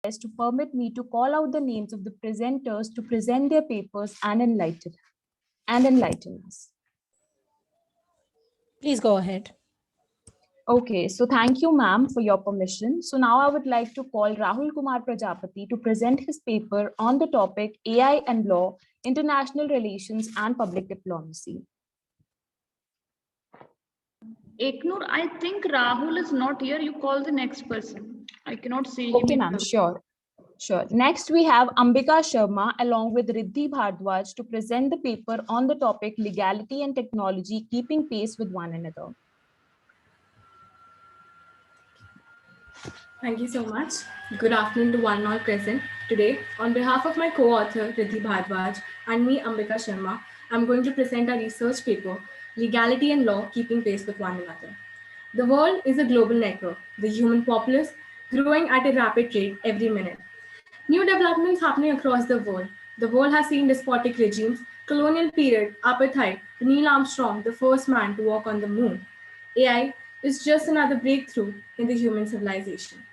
to permit me to call out the names of the presenters to present their papers and enlighten us. Please go ahead. Okay, so thank you, ma'am, for your permission. So now I would like to call Rahul Kumar Prajapati to present his paper on the topic AI and Law, International Relations and Public Diplomacy. Eknur, I think Rahul is not here. You call the next person. I cannot see him. Okay, ma'am, sure. Sure. Next, we have Ambika Sharma along with Riddhi Bhardwaj to present the paper on the topic Legality and Technology Keeping Pace with One Another. Thank you so much. Good afternoon to one and all present. Today, on behalf of my co-author Riddhi Bhardwaj and me, Ambika Sharma, I'm going to present our research paper, Legality and Law Keeping Pace with One Another. The world is a global network, the human populace growing at a rapid rate every minute. New developments happening across the world. The world has seen despotic regimes, colonial period, apartheid, Neil Armstrong, the first man to walk on the moon. AI is just another breakthrough in the human civilization.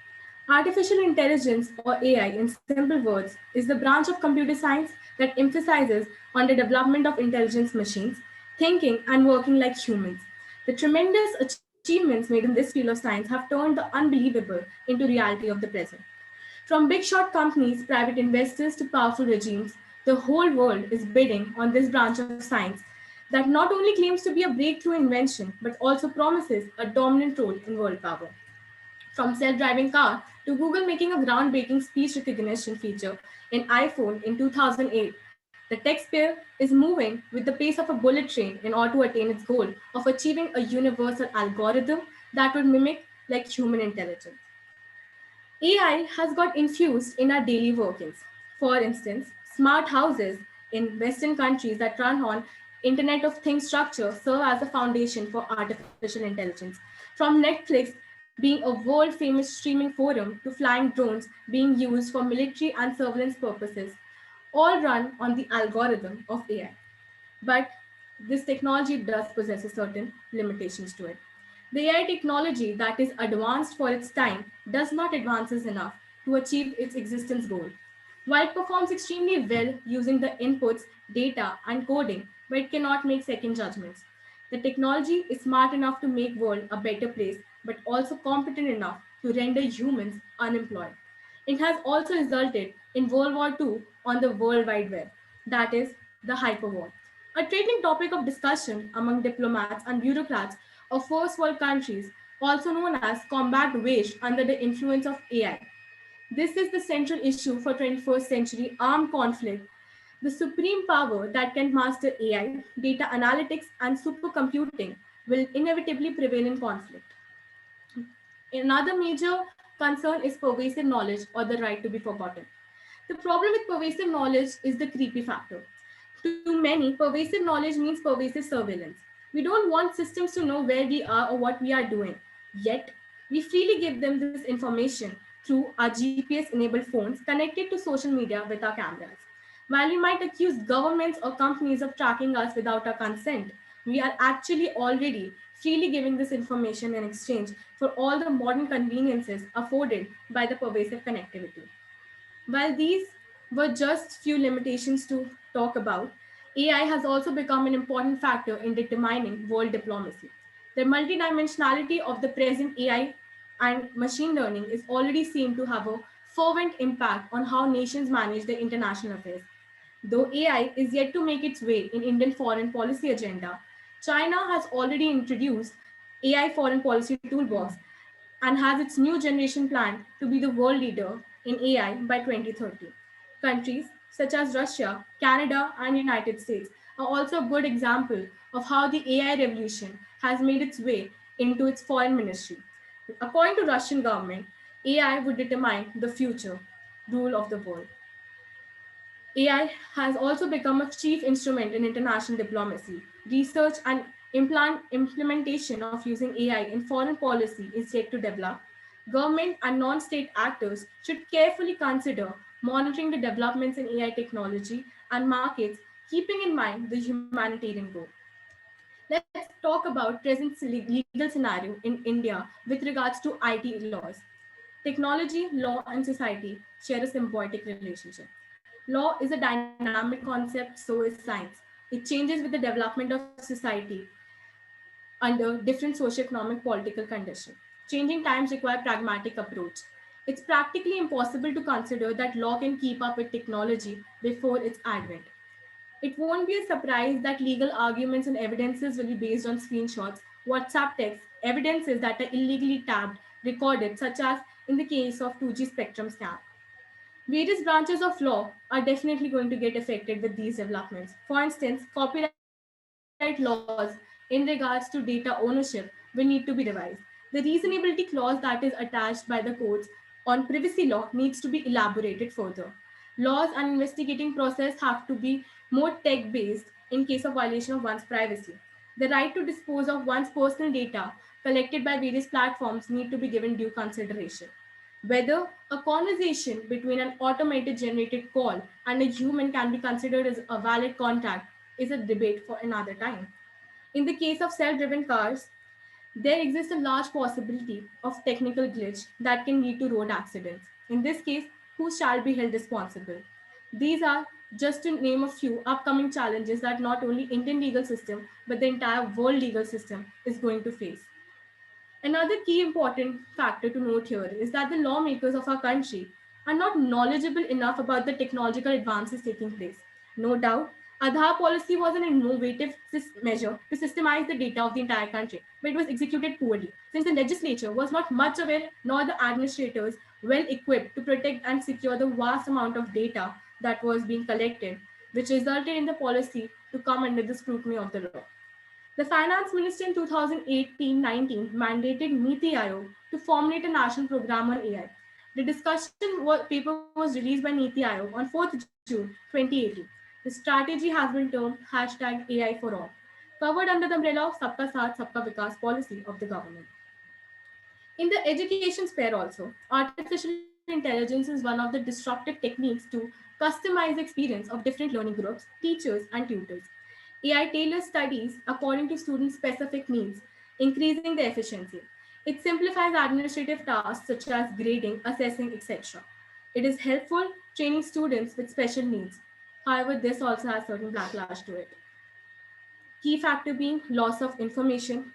Artificial intelligence, or AI in simple words, is the branch of computer science that emphasizes on the development of intelligence machines, thinking and working like humans. The tremendous achievements made in this field of science have turned the unbelievable into reality of the present. From big shot companies, private investors to powerful regimes, the whole world is bidding on this branch of science that not only claims to be a breakthrough invention but also promises a dominant role in world power. From self-driving car to Google making a groundbreaking speech recognition feature in iPhone in 2008, the tech sphere is moving with the pace of a bullet train in order to attain its goal of achieving a universal algorithm that would mimic like human intelligence. AI has got infused in our daily workings. For instance, smart houses in Western countries that run on Internet of Things structure serve as a foundation for artificial intelligence. From Netflix being a world famous streaming forum to flying drones being used for military and surveillance purposes, all run on the algorithm of AI. But this technology does possess a certain limitations to it. The AI technology that is advanced for its time does not advance enough to achieve its existence goal. While it performs extremely well using the inputs, data, and coding, but it cannot make second judgments. The technology is smart enough to make world a better place, but also competent enough to render humans unemployed. It has also resulted in World War II on the World Wide Web, that is, the hyperwar, a trending topic of discussion among diplomats and bureaucrats of first world countries, also known as combat waged under the influence of AI. This is the central issue for 21st century armed conflict, the supreme power that can master AI, data analytics, and supercomputing will inevitably prevail in conflict. Another major concern is pervasive knowledge or the right to be forgotten. The problem with pervasive knowledge is the creepy factor. To many, pervasive knowledge means pervasive surveillance. We don't want systems to know where we are or what we are doing. Yet, we freely give them this information through our GPS enabled phones connected to social media with our cameras. While we might accuse governments or companies of tracking us without our consent, we are actually already freely giving this information in exchange for all the modern conveniences afforded by the pervasive connectivity. While these were just few limitations to talk about, AI has also become an important factor in determining world diplomacy. The multidimensionality of the present AI and machine learning is already seen to have a fervent impact on how nations manage their international affairs. Though AI is yet to make its way in Indian foreign policy agenda, China has already introduced AI foreign policy toolbox and has its new generation planned to be the world leader in AI by 2030. Countries such as Russia, Canada, and United States are also a good example of how the AI revolution has made its way into its foreign ministry. According to Russian government, AI would determine the future rule of the world. AI has also become a chief instrument in international diplomacy. Research and implementation of using AI in foreign policy is yet to develop. Government and non state actors should carefully consider monitoring the developments in AI technology and markets, keeping in mind the humanitarian goal. Let's talk about present legal scenario in India with regards to IT laws. Technology, law, and society share a symbiotic relationship. Law is a dynamic concept, so is science. It changes with the development of society under different socioeconomic political conditions. Changing times require pragmatic approach. It's practically impossible to consider that law can keep up with technology before its advent. It won't be a surprise that legal arguments and evidences will be based on screenshots, WhatsApp texts, evidences that are illegally tabbed, recorded, such as in the case of 2G spectrum scam. Various branches of law are definitely going to get affected with these developments. For instance, copyright laws in regards to data ownership will need to be revised. The reasonability clause that is attached by the courts on privacy law needs to be elaborated further. Laws and investigating process have to be more tech-based in case of violation of one's privacy. The right to dispose of one's personal data collected by various platforms need to be given due consideration. Whether a conversation between an automated generated call and a human can be considered as a valid contact is a debate for another time. In the case of self-driven cars, there exists a large possibility of technical glitch that can lead to road accidents. In this case, who shall be held responsible? These are just to name a few upcoming challenges that not only Indian legal system but the entire world legal system is going to face. Another key important factor to note here is that the lawmakers of our country are not knowledgeable enough about the technological advances taking place. No doubt, Aadhaar policy was an innovative measure to systemize the data of the entire country, but it was executed poorly, since the legislature was not much aware nor the administrators well equipped to protect and secure the vast amount of data that was being collected, which resulted in the policy to come under the scrutiny of the law. The finance minister in 2018-19 mandated Niti Aayog to formulate a national program on AI. The paper was released by Niti Aayog on 4th June 2018. The strategy has been termed #AI for all, covered under the umbrella of Sabka Saath Sabka Vikas policy of the government. In the education sphere also, artificial intelligence is one of the disruptive techniques to customize the experience of different learning groups, teachers, and tutors. AI tailors studies according to students' specific needs, increasing their efficiency. It simplifies administrative tasks such as grading, assessing, etc. It is helpful training students with special needs. However, this also has certain backlash to it. Key factor being loss of information,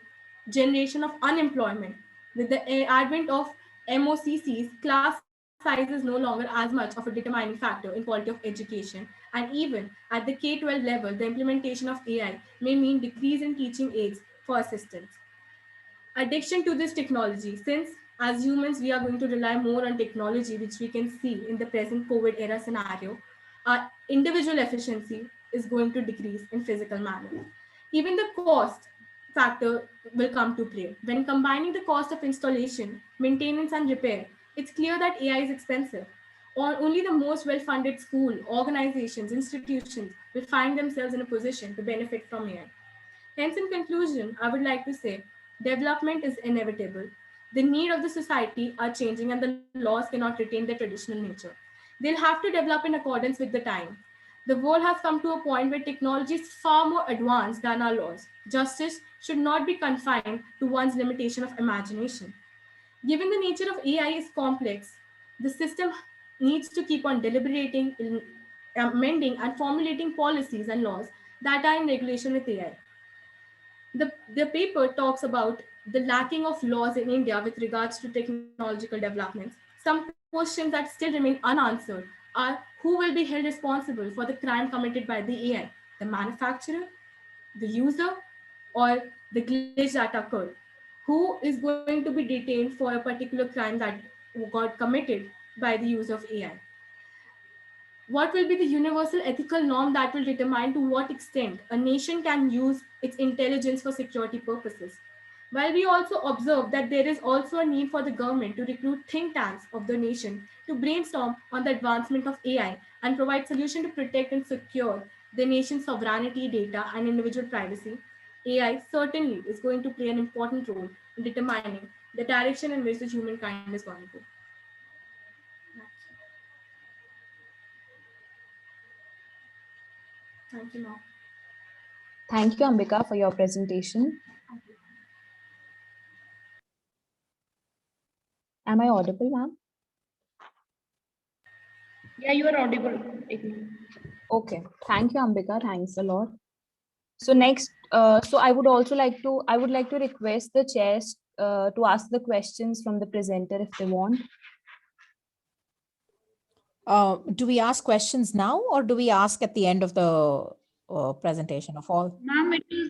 generation of unemployment. With the advent of MOCCs, class size is no longer as much of a determining factor in quality of education. And even at the K-12 level, the implementation of AI may mean decrease in teaching aids for assistants. Addiction to this technology, since as humans, we are going to rely more on technology, which we can see in the present COVID era scenario, our individual efficiency is going to decrease in physical manner. Even the cost factor will come to play. When combining the cost of installation, maintenance, and repair, it's clear that AI is expensive. Or only the most well-funded school, organizations, institutions will find themselves in a position to benefit from AI. Hence, in conclusion, I would like to say development is inevitable. The needs of the society are changing and the laws cannot retain their traditional nature. They'll have to develop in accordance with the time. The world has come to a point where technology is far more advanced than our laws. Justice should not be confined to one's limitation of imagination. Given the nature of AI is complex, the system needs to keep on deliberating, amending, and formulating policies and laws that are in regulation with AI. The paper talks about the lacking of laws in India with regards to technological developments. Some questions that still remain unanswered are who will be held responsible for the crime committed by the AI? The manufacturer, the user, or the glitch that occurred? Who is going to be detained for a particular crime that got committed by the use of AI? What will be the universal ethical norm that will determine to what extent a nation can use its intelligence for security purposes? While we also observe that there is also a need for the government to recruit think tanks of the nation to brainstorm on the advancement of AI and provide solutions to protect and secure the nation's sovereignty, data, and individual privacy, AI certainly is going to play an important role in determining the direction in which the humankind is going to. Thank you, ma'am. Thank you, Ambika, for your presentation. Am I audible, ma'am? Yeah, you are audible. Ignore. Okay, thank you, Ambika. Thanks a lot. So next, so I would like to request the chairs to ask the questions from the presenter if they want. Do we ask questions now or do we ask at the end of the presentation of all? Ma'am, it is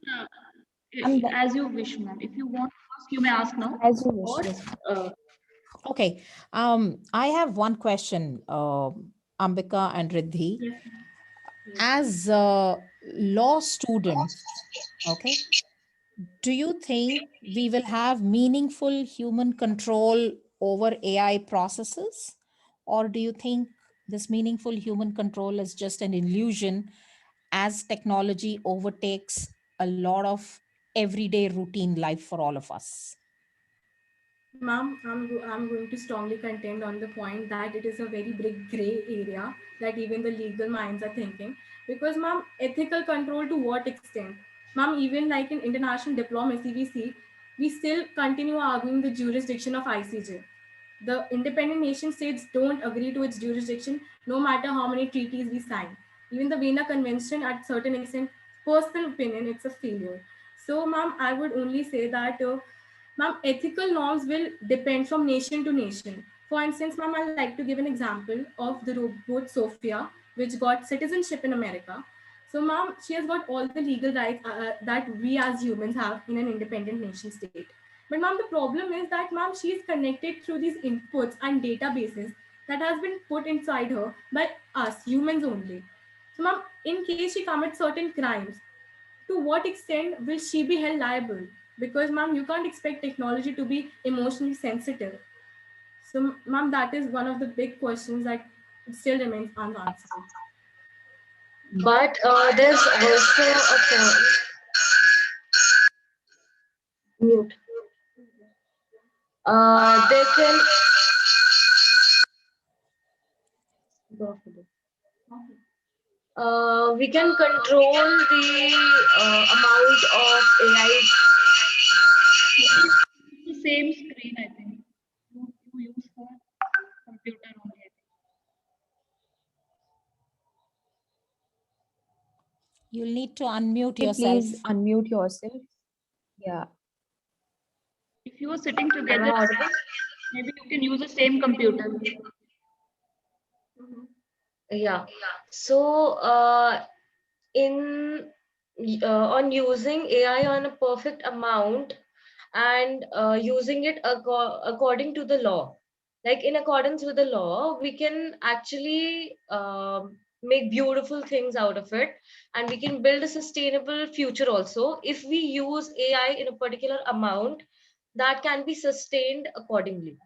And as you wish, ma'am. If you want to ask, you may ask now. as you wish. Or, Yes. Okay. I have one question, Ambika and Riddhi. Yes. As law students, okay, do you think we will have meaningful human control over AI processes? Or do you think this meaningful human control is just an illusion as technology overtakes a lot of everyday routine life for all of us? Ma'am, I'm going to strongly contend on the point that it is a very big gray area that even the legal minds are thinking. Because, ma'am, ethical control to what extent? Ma'am, even like in international diplomacy, we still continue arguing the jurisdiction of ICJ. The independent nation states don't agree to its jurisdiction no matter how many treaties we sign. Even the Vienna Convention, at certain extent, personal opinion, it's a failure. So, ma'am, I would only say that ma'am, ethical norms will depend from nation to nation. For instance, ma'am, I'd like to give an example of the robot Sophia, which got citizenship in America. So, ma'am, she has got all the legal rights that we as humans have in an independent nation state. But, ma'am, the problem is that, ma'am, she is connected through these inputs and databases that has been put inside her by us, humans only. So, ma'am, in case she commits certain crimes, to what extent will she be held liable? Because, ma'am, you can't expect technology to be emotionally sensitive. So, ma'am, that is one of the big questions that still remains unanswered. But there's also a point. Mute. They can. We can control the amount of AI. the same screen, I think. You use for computer only. I think. You'll need to unmute yourself. Please unmute yourself. Yeah. If you are sitting Am together, I audible? maybe you can use the same computer. Yeah. So in on using AI on a perfect amount and using it according to the law, like in accordance with the law, we can actually make beautiful things out of it, and we can build a sustainable future also if we use AI in a particular amount that can be sustained accordingly.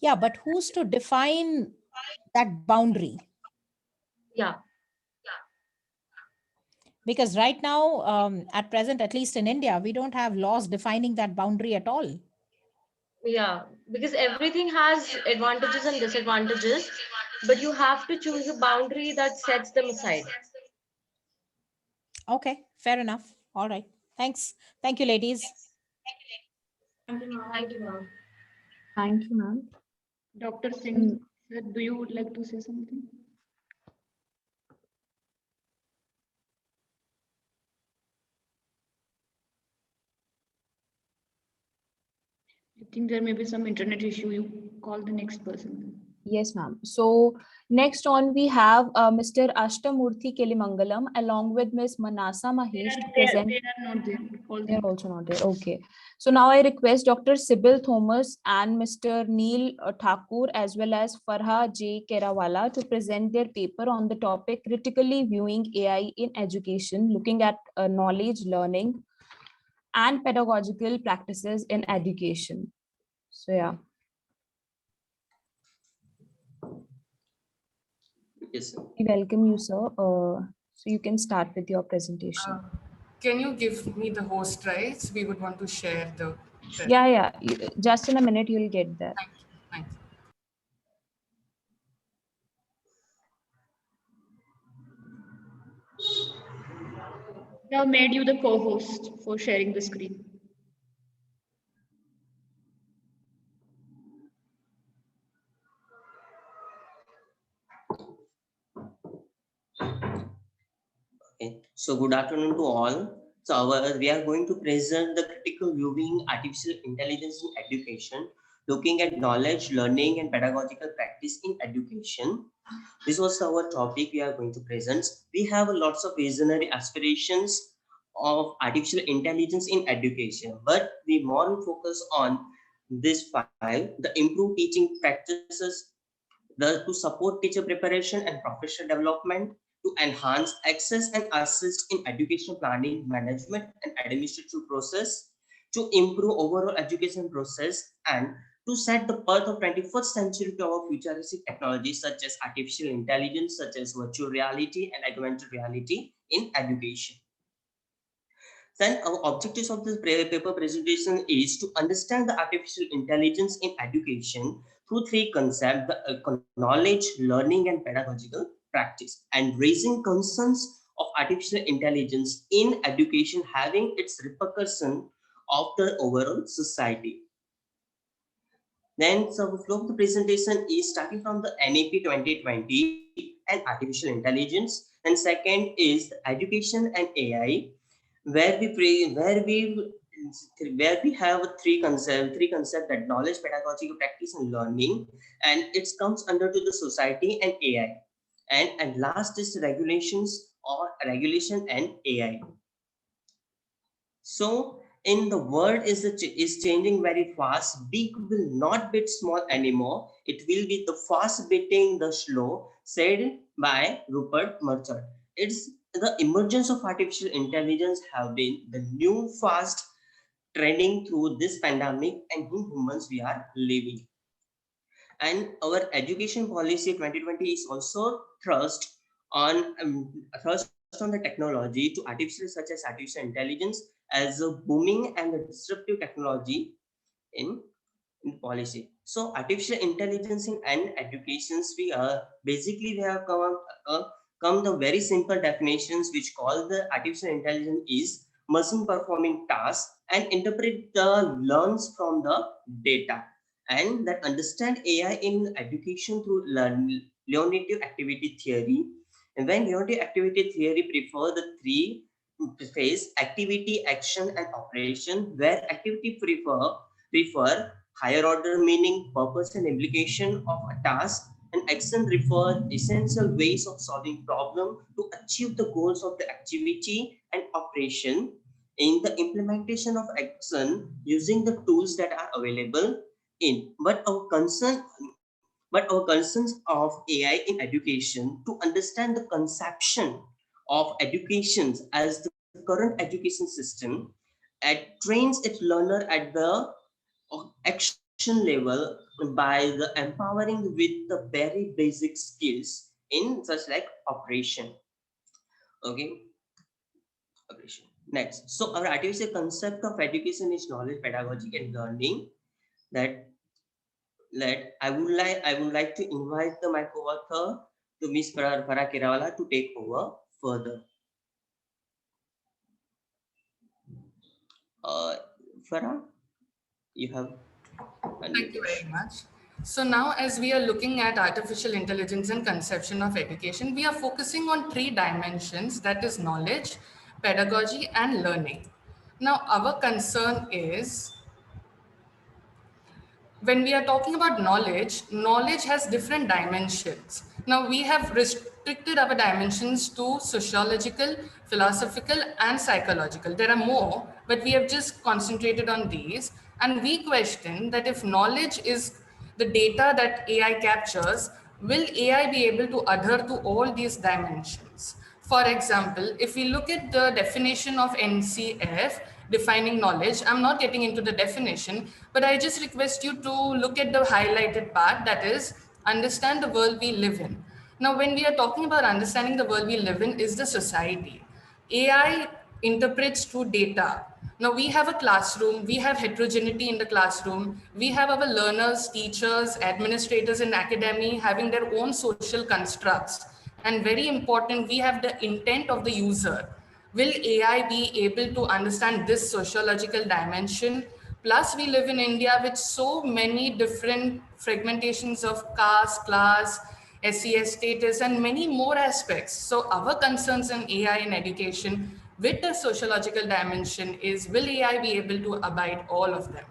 Yeah, but who's to define that boundary? Yeah. Because right now, at present, at least in India, we don't have laws defining that boundary at all. Yeah, because everything has advantages and disadvantages, but you have to choose a boundary that sets them aside. Okay, fair enough. All right. Thanks. Thank you, ladies. Thank you, ma'am. Thank you, ma'am. Thank you, ma'am. Dr. Singh, sir, do you would like to say something? I think there may be some internet issue. You call the next person. Yes, ma'am. So next on we have Mr. Ashtamurthy Kelimangalam along with Ms. Manasa Mahesh to present. They are not there. Call They're them. also not there. Okay. So now I request Dr. Sibyl Thomas and Mr. Neil Thakur as well as Farha J. Kerawala to present their paper on the topic critically viewing AI in education, looking at knowledge, learning, and pedagogical practices in education. So yeah. Yes, sir. We welcome you, sir. So you can start with your presentation. Can you give me the host rights? We would want to share the. Yeah. Just in a minute, you'll get there. Thank you. Thank you. They have made you the co-host for sharing the screen. So good afternoon to all. We are going to present the critical viewing artificial intelligence in education, looking at knowledge, learning, and pedagogical practice in education. This was our topic we are going to present. We have lots of visionary aspirations of artificial intelligence in education, but we more focus on this file, the improved teaching practices, to support teacher preparation and professional development, to enhance access and assist in education planning, management, and administrative process, to improve overall education process, and to set the path of 21st century to our futuristic technologies such as artificial intelligence, such as virtual reality and augmented reality in education. Then our objectives of this paper presentation is to understand the artificial intelligence in education through three concepts: the knowledge, learning, and pedagogical practice, and raising concerns of artificial intelligence in education having its repercussion of the overall society. Then, so the flow of the presentation is starting from the NAP 2020 and artificial intelligence. And second is education and AI, where we have three concept that knowledge, pedagogical practice, and learning, and it comes under to the society and AI. And last is regulations or regulation and AI. So in the world is changing very fast. Big will not beat small anymore. It will be the fast beating the slow, said by Rupert Murdoch. It's the emergence of artificial intelligence have been the new fast trending through this pandemic and in humans we are living. And our education policy 2020 is also thrust on the technology to artificial such as artificial intelligence as a booming and a disruptive technology in policy. So artificial intelligence in educations, we have come the very simple definitions which call the artificial intelligence is machine performing tasks and interpret the learns from the data, and that understand AI in education through Leontief activity theory. And when Leontief activity theory prefer the three phase: activity, action, and operation, where activity refer higher order meaning, purpose, and implication of a task, and action refer essential ways of solving problem to achieve the goals of the activity, and operation in the implementation of action using the tools that are available in. But our concerns of AI in education to understand the conception of education as the current education system trains its learner at the action level by the empowering with the very basic skills in such like operation. Okay, operation. Next, so our artificial concept of education is knowledge, pedagogy, and learning. I would like to invite my co-author to Ms. Farah Kirawala to take over further. Farah, you have. Thank you very much. So now, as we are looking at artificial intelligence and conception of education, we are focusing on three dimensions, that is knowledge, pedagogy, and learning. Now, our concern is when we are talking about knowledge, knowledge has different dimensions. Now, we have restricted our dimensions to sociological, philosophical, and psychological. There are more, but we have just concentrated on these. And we question that if knowledge is the data that AI captures, will AI be able to adhere to all these dimensions? For example, if we look at the definition of NCF, defining knowledge, I'm not getting into the definition, but I just request you to look at the highlighted part, that is, understand the world we live in. Now, when we are talking about understanding the world we live in is the society. AI interprets through data. Now we have a classroom, we have heterogeneity in the classroom, we have our learners, teachers, administrators in academy having their own social constructs. And very important, we have the intent of the user. Will AI be able to understand this sociological dimension? Plus, we live in India with so many different fragmentations of caste, class, SES status, and many more aspects. So our concerns in AI in education with the sociological dimension is, will AI be able to abide all of them?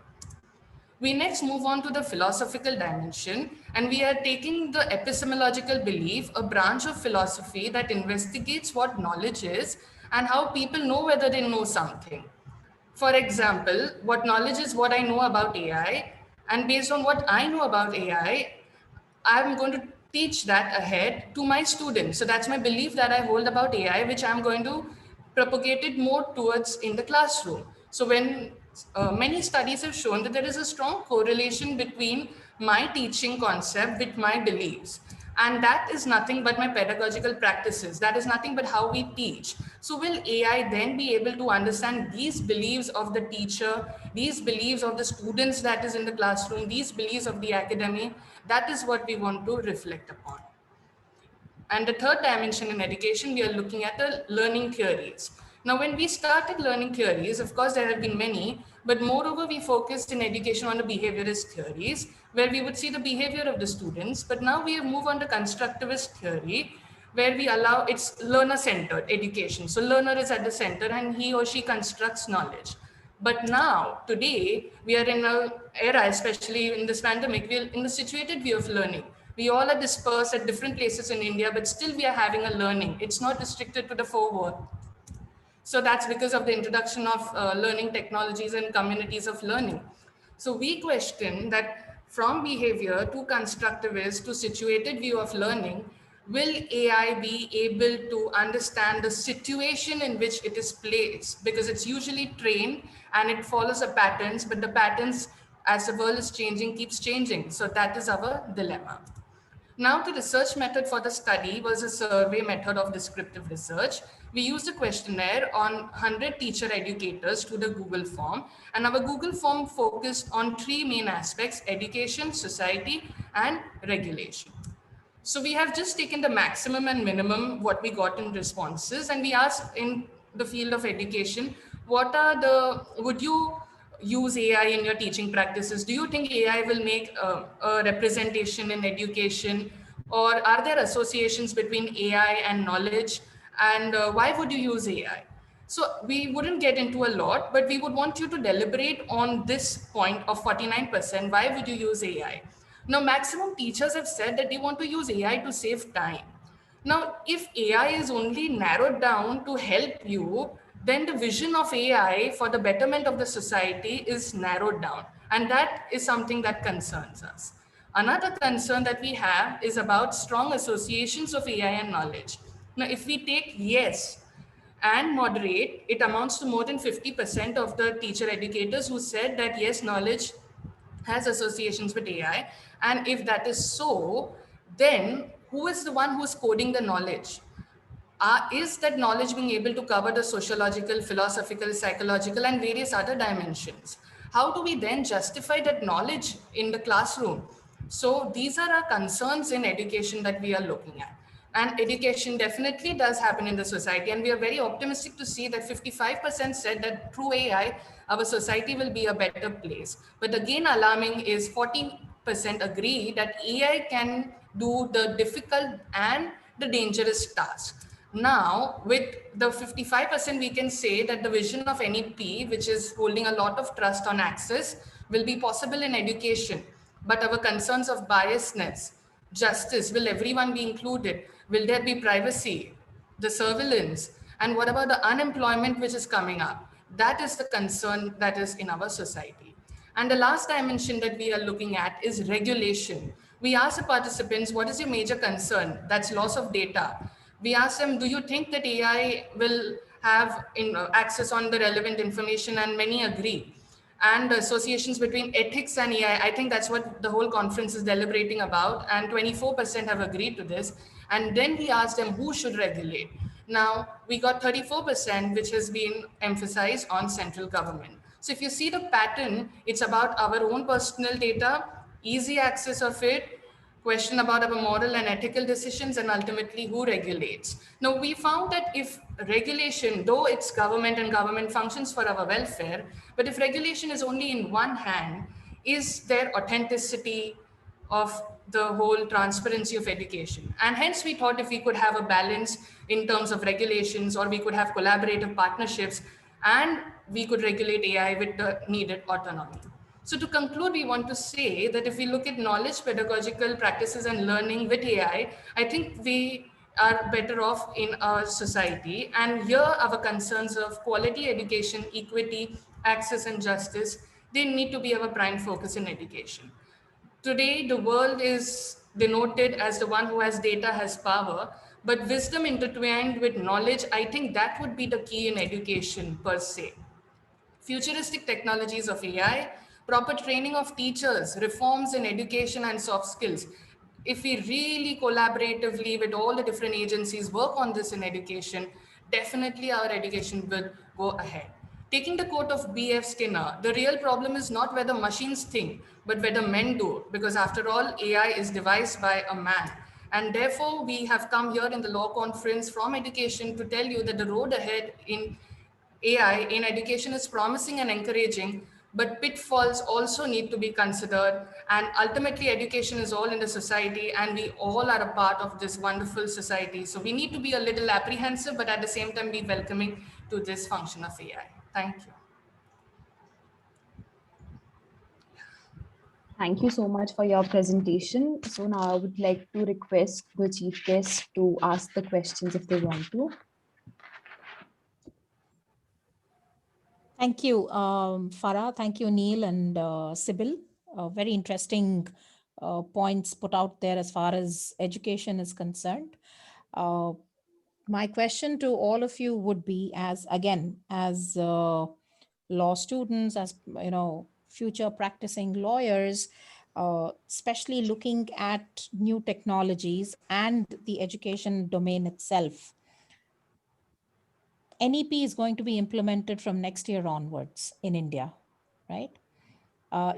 We next move on to the philosophical dimension, and we are taking the epistemological belief, a branch of philosophy that investigates what knowledge is and how people know whether they know something. For example, what knowledge is what I know about AI, and based on what I know about AI, I'm going to teach that ahead to my students. So that's my belief that I hold about AI, which I'm going to propagate it more towards in the classroom. So when many studies have shown that there is a strong correlation between my teaching concept with my beliefs. And that is nothing but my pedagogical practices. That is nothing but how we teach. So will AI then be able to understand these beliefs of the teacher, these beliefs of the students that is in the classroom, these beliefs of the academy? That is what we want to reflect upon. And the third dimension in education, we are looking at the learning theories. Now, when we started learning theories, of course, there have been many, but moreover, we focused in education on the behaviorist theories, where we would see the behavior of the students. But now we have moved on to constructivist theory, where we allow, it's learner-centered education. So learner is at the center and he or she constructs knowledge. But now, today, we are in an era, especially in this pandemic, we are in the situated view of learning. We all are dispersed at different places in India, but still we are having a learning. It's not restricted to the four walls. So that's because of the introduction of learning technologies and communities of learning. So we question that from behavior to constructivist to situated view of learning, will AI be able to understand the situation in which it is placed? Because it's usually trained and it follows the patterns, but the patterns as the world is changing keeps changing. So that is our dilemma. Now, the research method for the study was a survey method of descriptive research. We used a questionnaire on 100 teacher educators to the Google form, and our Google form focused on three main aspects: education, society, and regulation. So we have just taken the maximum and minimum what we got in responses, and we asked in the field of education, would you use AI in your teaching practices? Do you think AI will make a representation in education? Or are there associations between AI and knowledge? And why would you use AI? So we wouldn't get into a lot, but we would want you to deliberate on this point of 49%. Why would you use AI? Now, maximum teachers have said that they want to use AI to save time. Now, if AI is only narrowed down to help you, then the vision of AI for the betterment of the society is narrowed down. And that is something that concerns us. Another concern that we have is about strong associations of AI and knowledge. Now, if we take yes and moderate, it amounts to more than 50% of the teacher educators who said that yes, knowledge has associations with AI. And if that is so, then who is the one who's coding the knowledge? Is that knowledge being able to cover the sociological, philosophical, psychological, and various other dimensions? How do we then justify that knowledge in the classroom? So these are our concerns in education that we are looking at. And education definitely does happen in the society. And we are very optimistic to see that 55% said that through AI, our society will be a better place. But again, alarming is 40% agree that AI can do the difficult and the dangerous tasks. Now, with the 55%, we can say that the vision of NEP, which is holding a lot of trust on access, will be possible in education. But our concerns of biasness, justice, will everyone be included? Will there be privacy, the surveillance? And what about the unemployment which is coming up? That is the concern that is in our society. And the last dimension that we are looking at is regulation. We asked the participants, what is your major concern? That's loss of data. We asked them, do you think that AI will have access on the relevant information? And many agree. And associations between ethics and AI, I think that's what the whole conference is deliberating about. And 24% have agreed to this. And then we asked them who should regulate. Now we got 34%, which has been emphasized on central government. So if you see the pattern, it's about our own personal data, easy access of it, question about our moral and ethical decisions, and ultimately who regulates. Now, we found that if regulation, though it's government and government functions for our welfare, but if regulation is only in one hand, is there authenticity of the whole transparency of education. And hence we thought if we could have a balance in terms of regulations, or we could have collaborative partnerships, and we could regulate AI with the needed autonomy. So to conclude, we want to say that if we look at knowledge, pedagogical practices and learning with AI, I think we are better off in our society. And here our concerns of quality education, equity, access and justice, they need to be our prime focus in education. Today, the world is denoted as the one who has data has power, but wisdom intertwined with knowledge, I think that would be the key in education per se. Futuristic technologies of AI, proper training of teachers, reforms in education and soft skills. If we really collaboratively with all the different agencies work on this in education, definitely our education will go ahead. Taking the quote of B.F. Skinner, the real problem is not whether machines think, but whether men do, because after all, AI is devised by a man. And therefore, we have come here in the law conference from education to tell you that the road ahead in AI in education is promising and encouraging, but pitfalls also need to be considered. And ultimately, education is all in the society, and we all are a part of this wonderful society. So we need to be a little apprehensive, but at the same time, be welcoming to this function of AI. Thank you. Thank you so much for your presentation. So now I would like to request the chief guest to ask the questions if they want to. Thank you, Farah. Thank you, Neil and Sybil. Very interesting points put out there as far as education is concerned. My question to all of you would be, as law students, as future practicing lawyers, especially looking at new technologies and the education domain itself. NEP is going to be implemented from next year onwards in India, right?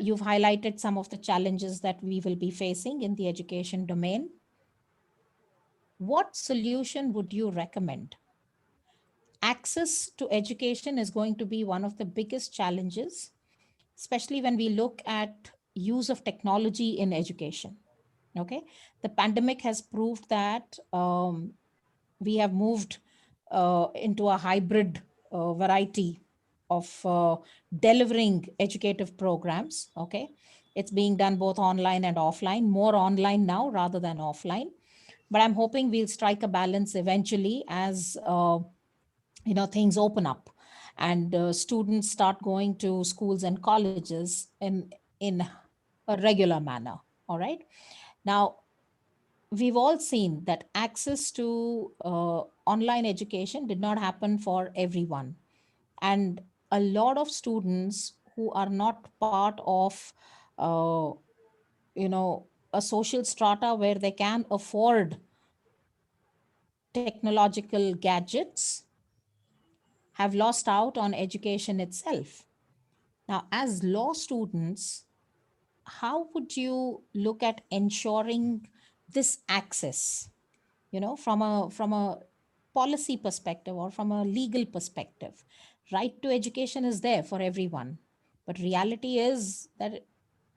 You've highlighted some of the challenges that we will be facing in the education domain. What solution would you recommend? Access to education is going to be one of the biggest challenges, especially when we look at use of technology in education. Okay, the pandemic has proved that we have moved into a hybrid variety of delivering educative programs. Okay, it's being done both online and offline, more online now rather than offline. But I'm hoping we'll strike a balance eventually as things open up and students start going to schools and colleges in a regular manner. All right. Now, we've all seen that access to online education did not happen for everyone. And a lot of students who are not part of, a social strata where they can afford technological gadgets have lost out on education itself. Now, as law students, how would you look at ensuring this access, from a policy perspective or from a legal perspective? Right to education is there for everyone, but reality is that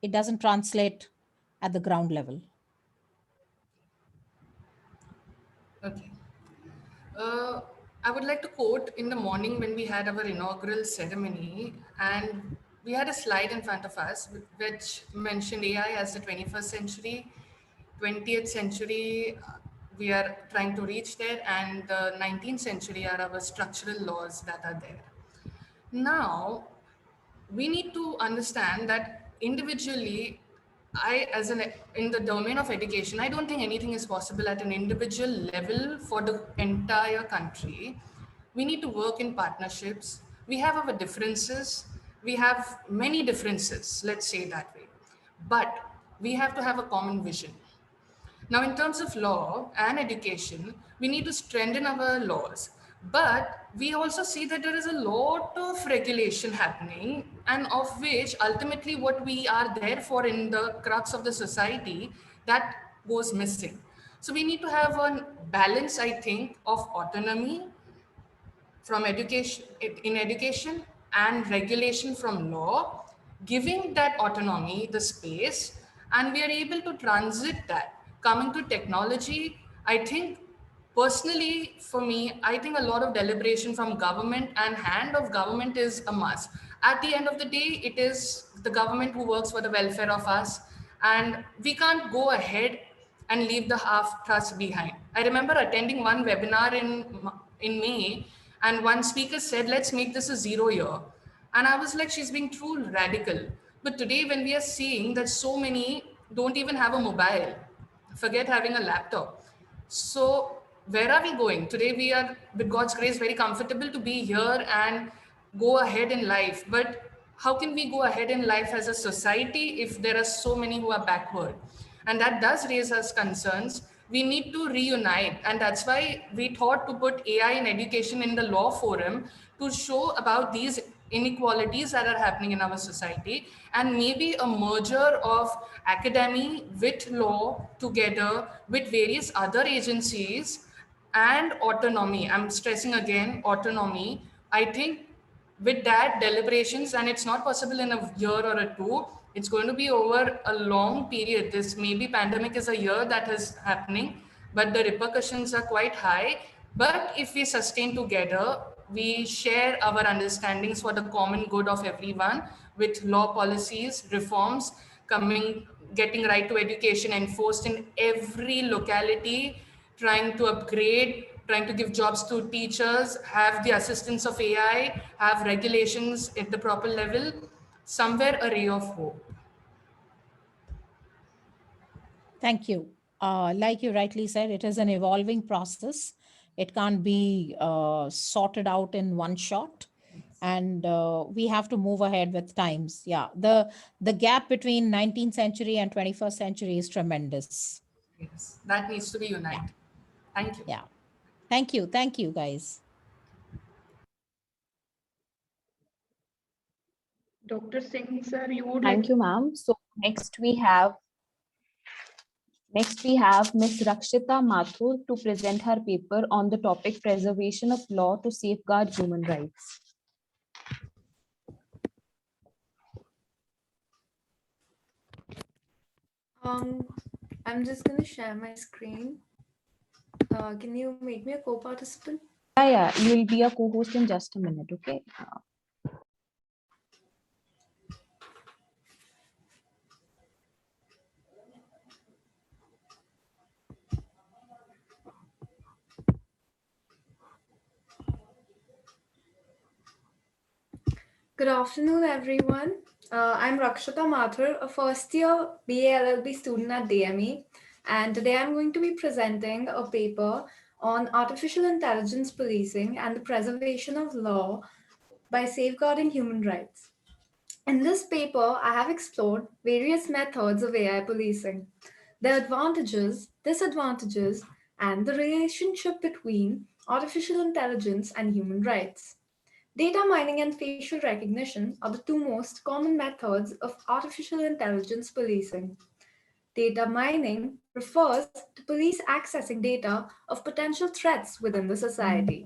it doesn't translate at the ground level. Okay. I would like to quote in the morning when we had our inaugural ceremony, and we had a slide in front of us which mentioned AI as the 21st century, 20th century, we are trying to reach there, and the 19th century are our structural laws that are there. Now, we need to understand that individually, in the domain of education, I don't think anything is possible at an individual level for the entire country. We need to work in partnerships. We have our differences. We have many differences, let's say that way. But we have to have a common vision. Now, in terms of law and education, we need to strengthen our laws. But we also see that there is a lot of regulation happening, and of which ultimately what we are there for in the crux of the society, that goes missing. So we need to have a balance, I think, of autonomy from education and regulation from law, giving that autonomy the space and we are able to transit that. Coming to technology, I think personally for me, I think a lot of deliberation from government and hand of government is a must. At the end of the day, it is the government who works for the welfare of us, and we can't go ahead and leave the half trust behind. I remember attending one webinar in May, and one speaker said, "Let's make this a 0 year." And I was like, she's being too radical. But today, when we are seeing that so many don't even have a mobile, forget having a laptop. So, where are we going? Today, we are, with God's grace, very comfortable to be here and go ahead in life. But how can we go ahead in life as a society if there are so many who are backward? And that does raise us concerns. We need to reunite, and that's why we thought to put AI in education in the law forum to show about these inequalities that are happening in our society, and maybe a merger of academy with law together with various other agencies and autonomy. I'm stressing again autonomy. I think with that deliberations, and it's not possible in a year or a two, it's going to be over a long period. This maybe pandemic is a year that is happening, but the repercussions are quite high. But if we sustain together, we share our understandings for the common good of everyone, with law policies reforms coming, getting right to education enforced in every locality, trying to upgrade, trying to give jobs to teachers, have the assistance of AI, have regulations at the proper level, somewhere a ray of hope. Thank you. Like you rightly said, it is an evolving process. It can't be sorted out in one shot, and we have to move ahead with times. Yeah, the gap between 19th century and 21st century is tremendous. Yes, that needs to be united. Thank you. Yeah, thank you, guys. Dr. Singh, sir, you would Thank you, ma'am. So next we have Ms. Rakshita Mathur to present her paper on the topic preservation of law to safeguard human rights. I'm just going to share my screen. Can you make me a co-participant? Yeah, you will be a co-host in just a minute, okay? Good afternoon, everyone. I'm Rakshita Mathur, a first-year BA LLB student at DME, and today I'm going to be presenting a paper on artificial intelligence policing and the preservation of law by safeguarding human rights. In this paper, I have explored various methods of AI policing, their advantages, disadvantages, and the relationship between artificial intelligence and human rights. Data mining and facial recognition are the two most common methods of artificial intelligence policing. Data mining refers to police accessing data of potential threats within the society.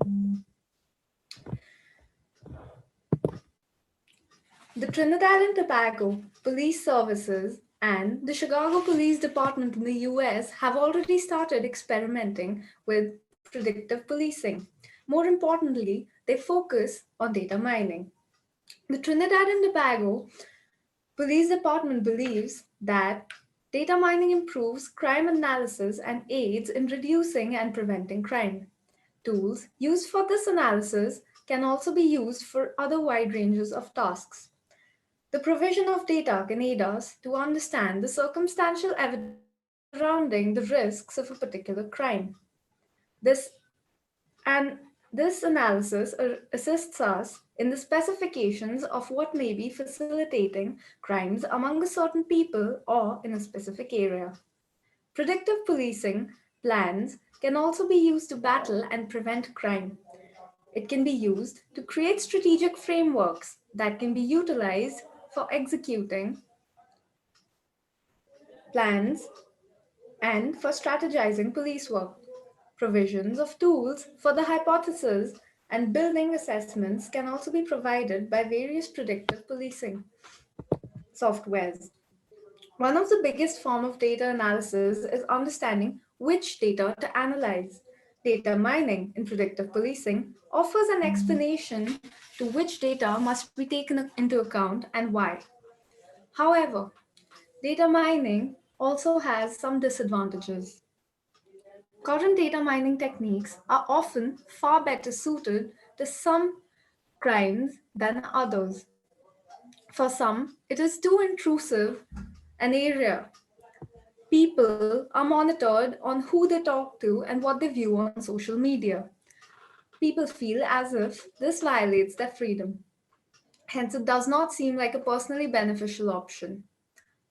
The Trinidad and Tobago Police Services and the Chicago Police Department in the US have already started experimenting with predictive policing. More importantly, they focus on data mining. The Trinidad and Tobago Police Department believes that data mining improves crime analysis and aids in reducing and preventing crime. Tools used for this analysis can also be used for other wide ranges of tasks. The provision of data can aid us to understand the circumstantial evidence surrounding the risks of a particular crime. This analysis assists us in the specifications of what may be facilitating crimes among a certain people or in a specific area. Predictive policing plans can also be used to battle and prevent crime. It can be used to create strategic frameworks that can be utilized for executing plans and for strategizing police work. Provisions of tools for the hypothesis and building assessments can also be provided by various predictive policing softwares. One of the biggest form of data analysis is understanding which data to analyze. Data mining in predictive policing offers an explanation to which data must be taken into account and why. However, data mining also has some disadvantages. Current data mining techniques are often far better suited to some crimes than others. For some, it is too intrusive an area. People are monitored on who they talk to and what they view on social media. People feel as if this violates their freedom. Hence, it does not seem like a personally beneficial option.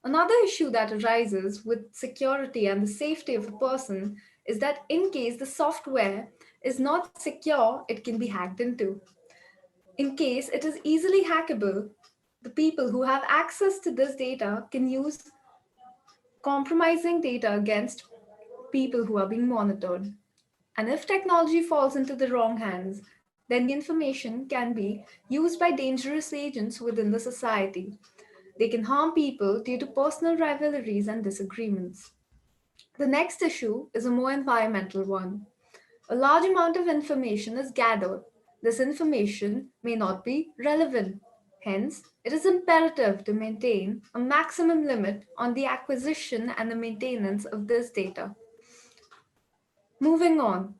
Another issue that arises with security and the safety of a person is that in case the software is not secure, it can be hacked into. In case it is easily hackable, the people who have access to this data can use compromising data against people who are being monitored. And if technology falls into the wrong hands, then the information can be used by dangerous agents within the society. They can harm people due to personal rivalries and disagreements. The next issue is a more environmental one. A large amount of information is gathered. This information may not be relevant. Hence, it is imperative to maintain a maximum limit on the acquisition and the maintenance of this data. Moving on,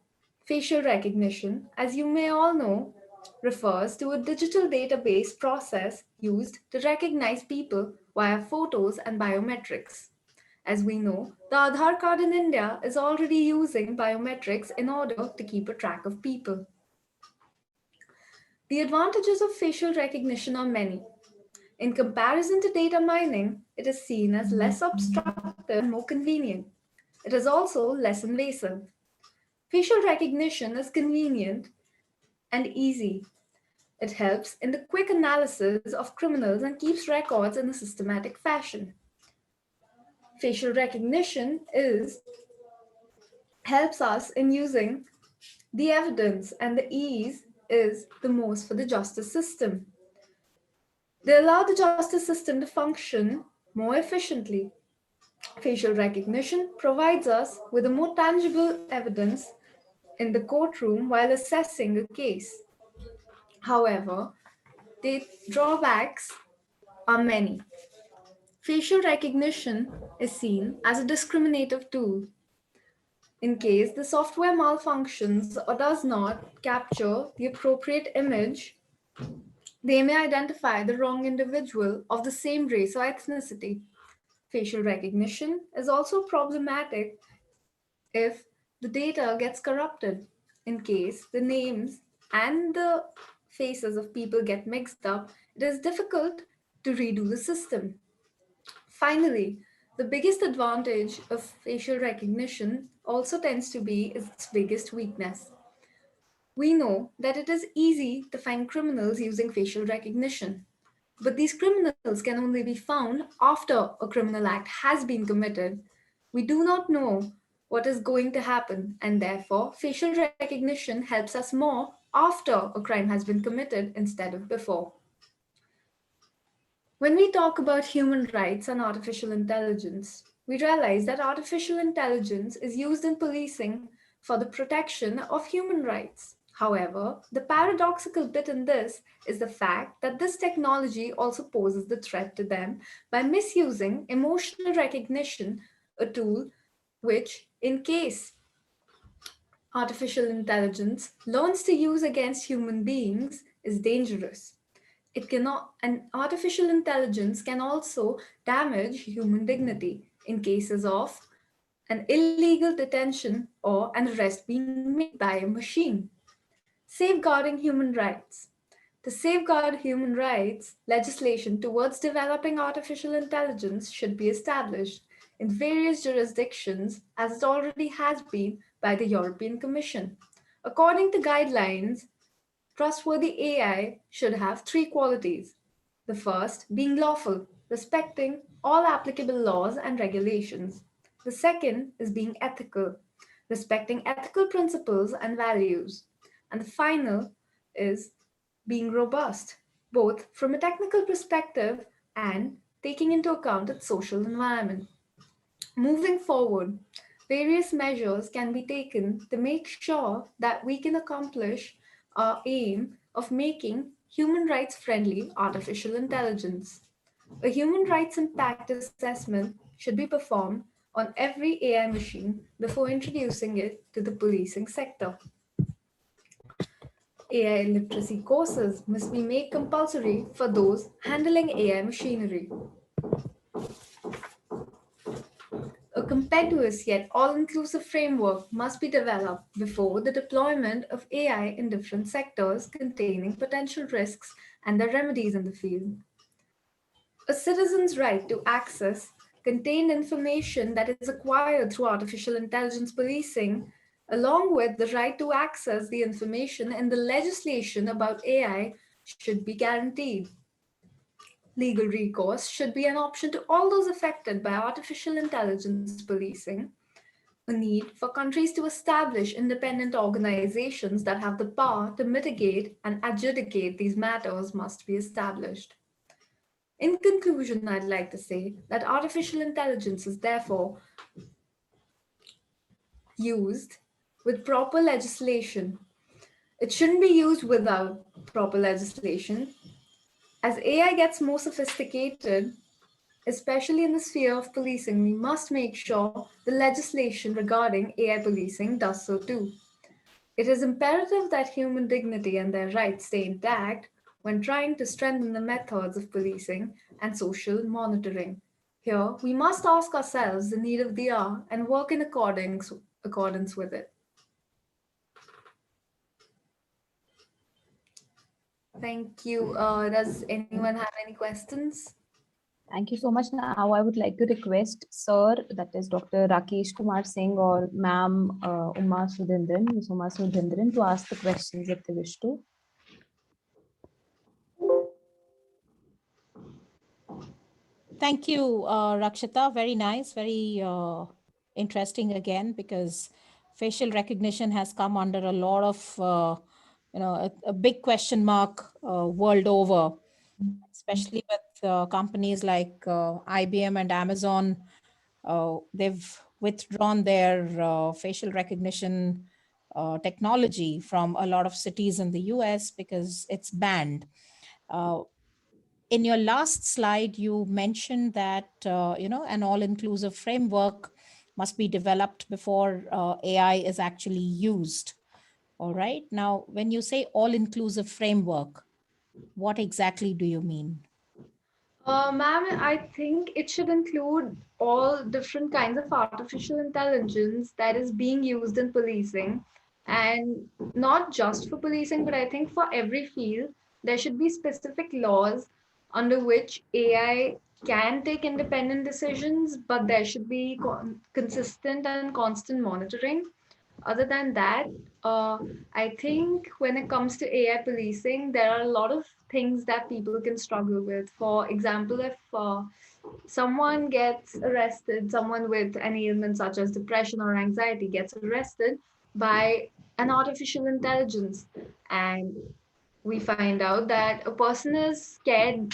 facial recognition, as you may all know, refers to a digital database process used to recognize people via photos and biometrics. As we know, the Aadhaar card in India is already using biometrics in order to keep a track of people. The advantages of facial recognition are many. In comparison to data mining, it is seen as less obstructive and more convenient. It is also less invasive. Facial recognition is convenient and easy. It helps in the quick analysis of criminals and keeps records in a systematic fashion. Facial recognition helps us in using the evidence, and the ease is the most for the justice system. They allow the justice system to function more efficiently. Facial recognition provides us with a more tangible evidence in the courtroom while assessing a case. However, the drawbacks are many. Facial recognition is seen as a discriminative tool. In case the software malfunctions or does not capture the appropriate image, they may identify the wrong individual of the same race or ethnicity. Facial recognition is also problematic if the data gets corrupted. In case the names and the faces of people get mixed up, it is difficult to redo the system. Finally, the biggest advantage of facial recognition also tends to be its biggest weakness. We know that it is easy to find criminals using facial recognition, but these criminals can only be found after a criminal act has been committed. We do not know what is going to happen, and therefore, facial recognition helps us more after a crime has been committed instead of before. When we talk about human rights and artificial intelligence, we realize that artificial intelligence is used in policing for the protection of human rights. However, the paradoxical bit in this is the fact that this technology also poses the threat to them by misusing emotional recognition, a tool which, in case artificial intelligence learns to use against human beings, is dangerous. It cannot, and artificial intelligence can also damage human dignity in cases of an illegal detention or an arrest being made by a machine. Safeguarding human rights. To safeguard human rights, legislation towards developing artificial intelligence should be established in various jurisdictions, as it already has been by the European Commission. According to guidelines, trustworthy AI should have three qualities. The first being lawful, respecting all applicable laws and regulations. The second is being ethical, respecting ethical principles and values. And the final is being robust, both from a technical perspective and taking into account its social environment. Moving forward, various measures can be taken to make sure that we can accomplish our aim of making human rights friendly artificial intelligence. A human rights impact assessment should be performed on every AI machine before introducing it to the policing sector. AI literacy courses must be made compulsory for those handling AI machinery. A competitive yet all-inclusive framework must be developed before the deployment of AI in different sectors containing potential risks and their remedies in the field. A citizen's right to access contained information that is acquired through artificial intelligence policing, along with the right to access the information in the legislation about AI, should be guaranteed. Legal recourse should be an option to all those affected by artificial intelligence policing. A need for countries to establish independent organizations that have the power to mitigate and adjudicate these matters must be established. In conclusion, I'd like to say that artificial intelligence is therefore used with proper legislation. It shouldn't be used without proper legislation. As AI gets more sophisticated, especially in the sphere of policing, we must make sure the legislation regarding AI policing does so too. It is imperative that human dignity and their rights stay intact when trying to strengthen the methods of policing and social monitoring. Here, we must ask ourselves the need of the hour and work in accordance with it. Thank you. Does anyone have any questions? Thank you so much. Now I would like to request Sir, that is Dr. Rakesh Kumar Singh or Ma'am Uma Sudhindran, Ms. Uma Sudhindran, to ask the questions if they wish to. Thank you, Rakshita. Very nice, very interesting again, because facial recognition has come under a lot of, a big question mark world over, especially with companies like IBM and Amazon. They've withdrawn their facial recognition technology from a lot of cities in the US because it's banned. In your last slide, you mentioned that an all-inclusive framework must be developed before AI is actually used. All right. Now, when you say all-inclusive framework, what exactly do you mean? Ma'am, I think it should include all different kinds of artificial intelligence that is being used in policing, and not just for policing, but I think for every field, there should be specific laws under which AI can take independent decisions, but there should be consistent and constant monitoring. Other than that, I think when it comes to AI policing, there are a lot of things that people can struggle with. For example, if someone gets arrested, someone with an ailment such as depression or anxiety gets arrested by an artificial intelligence, and we find out that a person is scared,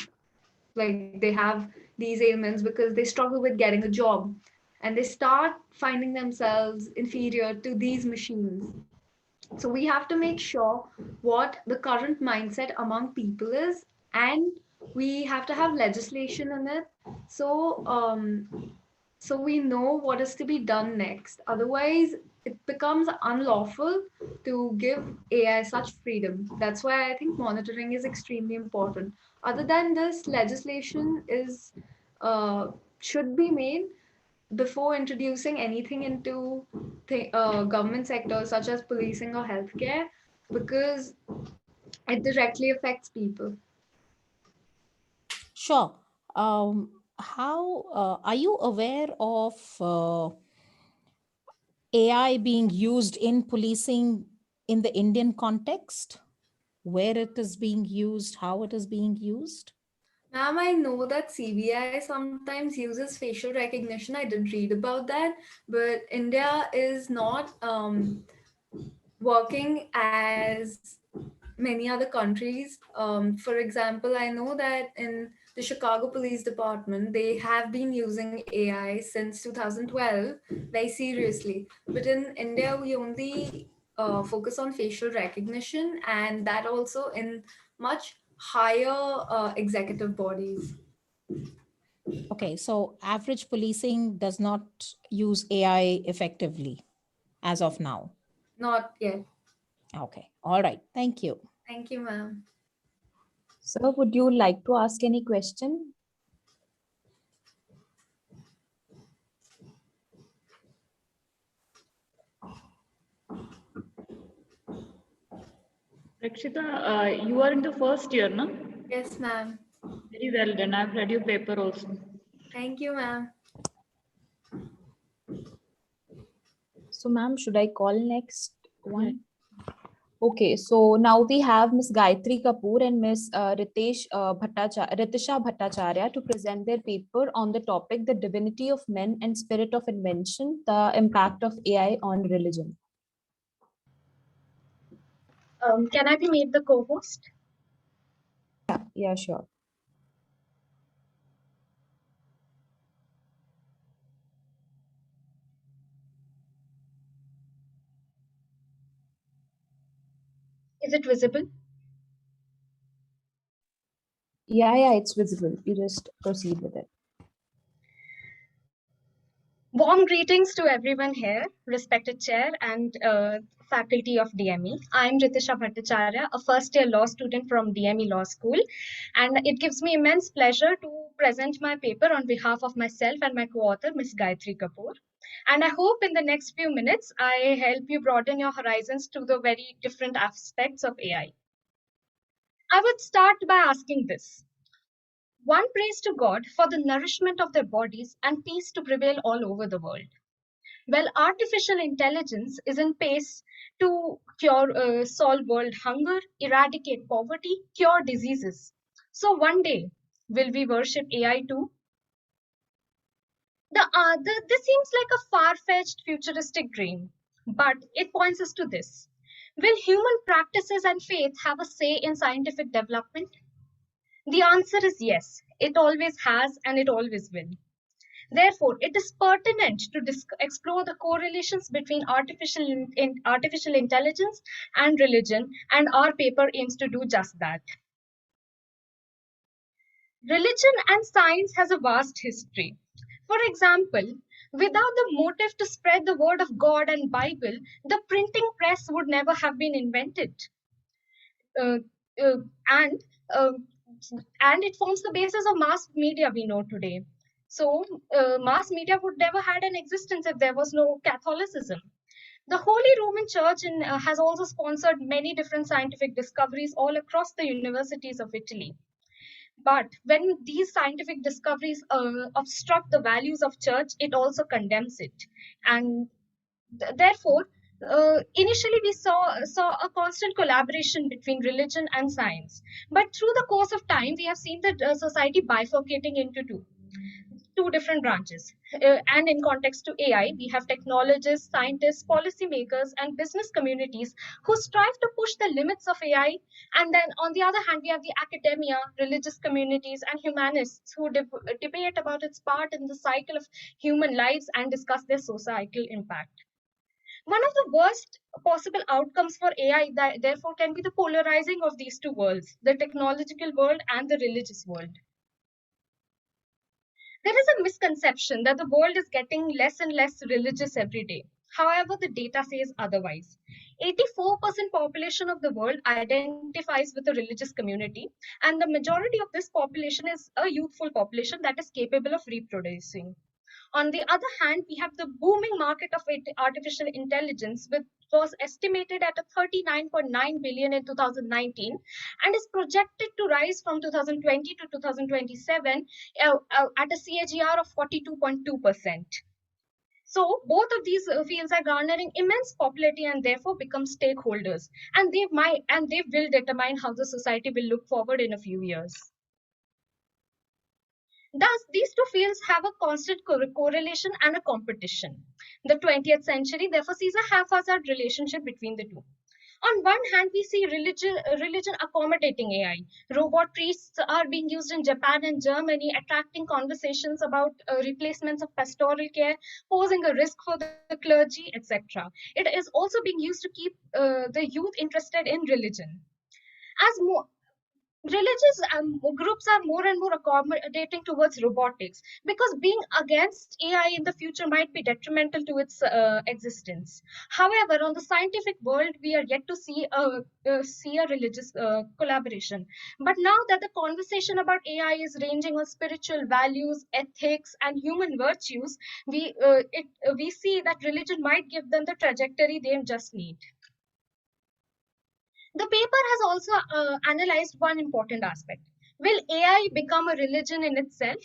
like they have these ailments because they struggle with getting a job, and they start finding themselves inferior to these machines. So we have to make sure what the current mindset among people is, and we have to have legislation in it. So we know what is to be done next. Otherwise, it becomes unlawful to give AI such freedom. That's why I think monitoring is extremely important. Other than this, legislation is should be made before introducing anything into government sectors such as policing or healthcare, because it directly affects people. Sure. How are you aware of AI being used in policing in the Indian context? Where it is being used, how it is being used? Ma'am, I know that CBI sometimes uses facial recognition. I did read about that, but India is not working as many other countries. For example, I know that in the Chicago Police Department, they have been using AI since 2012 very seriously. But in India, we only focus on facial recognition, and that also in much higher executive bodies. Okay, so average policing does not use AI effectively as of now. Not yet. Okay, all right, thank you. Thank you, ma'am. Sir, would you like to ask any question? Rakshita, you are in the first year, no? Yes, ma'am. Very well done. I've read your paper also. Thank you, ma'am. So, ma'am, should I call next one? Okay, so now we have Ms. Gayatri Kapoor and Ms. Ritisha Bhattacharya to present their paper on the topic, The Divinity of Men and Spirit of Invention, the Impact of AI on Religion. Can I be made the co-host? Yeah, sure. Is it visible? Yeah, it's visible. You just proceed with it. Warm greetings to everyone here, respected chair and faculty of DME. I'm Ritisha Bhattacharya, a first-year law student from DME Law School, and it gives me immense pleasure to present my paper on behalf of myself and my co-author, Ms. Gayatri Kapoor. And I hope in the next few minutes, I help you broaden your horizons to the very different aspects of AI. I would start by asking this. One prays to God for the nourishment of their bodies and peace to prevail all over the world. Well, artificial intelligence is in pace to solve world hunger, eradicate poverty, cure diseases. So one day, will we worship AI too? This seems like a far-fetched futuristic dream, but it points us to this. Will human practices and faith have a say in scientific development? The answer is yes. It always has and it always will. Therefore, it is pertinent to explore the correlations between artificial intelligence and religion, and our paper aims to do just that. Religion and science has a vast history. For example, without the motive to spread the word of God and Bible, the printing press would never have been invented. Uh, uh, and uh, and it forms the basis of mass media we know today. So mass media would never had an existence if there was no Catholicism. The Holy Roman Church has also sponsored many different scientific discoveries all across the universities of Italy. But when these scientific discoveries obstruct the values of church, it also condemns it. And therefore, initially we saw a constant collaboration between religion and science. But through the course of time, we have seen the society bifurcating into two different branches. And in context to AI, we have technologists, scientists, policymakers, and business communities who strive to push the limits of AI. And then on the other hand, we have the academia, religious communities, and humanists who debate about its part in the cycle of human lives and discuss their societal impact. One of the worst possible outcomes for AI, therefore, can be the polarizing of these two worlds, the technological world and the religious world. There is a misconception that the world is getting less and less religious every day. However, the data says otherwise. 84% population of the world identifies with a religious community, and the majority of this population is a youthful population that is capable of reproducing. On the other hand, we have the booming market of artificial intelligence, which was estimated at 39.9 billion in 2019 and is projected to rise from 2020 to 2027 at a CAGR of 42.2%. So both of these fields are garnering immense popularity and therefore become stakeholders, and they will determine how the society will look forward in a few years. Thus, these two fields have a constant correlation and a competition. The 20th century therefore sees a haphazard relationship between the two. On one hand, we see religion accommodating AI. Robot priests are being used in Japan and Germany, attracting conversations about replacements of pastoral care, posing a risk for the clergy, etc. It is also being used to keep the youth interested in religion. As more religious groups are more and more accommodating towards robotics because being against AI in the future might be detrimental to its existence. However, on the scientific world, we are yet to see a religious collaboration. But now that the conversation about AI is ranging on spiritual values, ethics, and human virtues, we see that religion might give them the trajectory they just need. The paper has also analyzed one important aspect. Will AI become a religion in itself?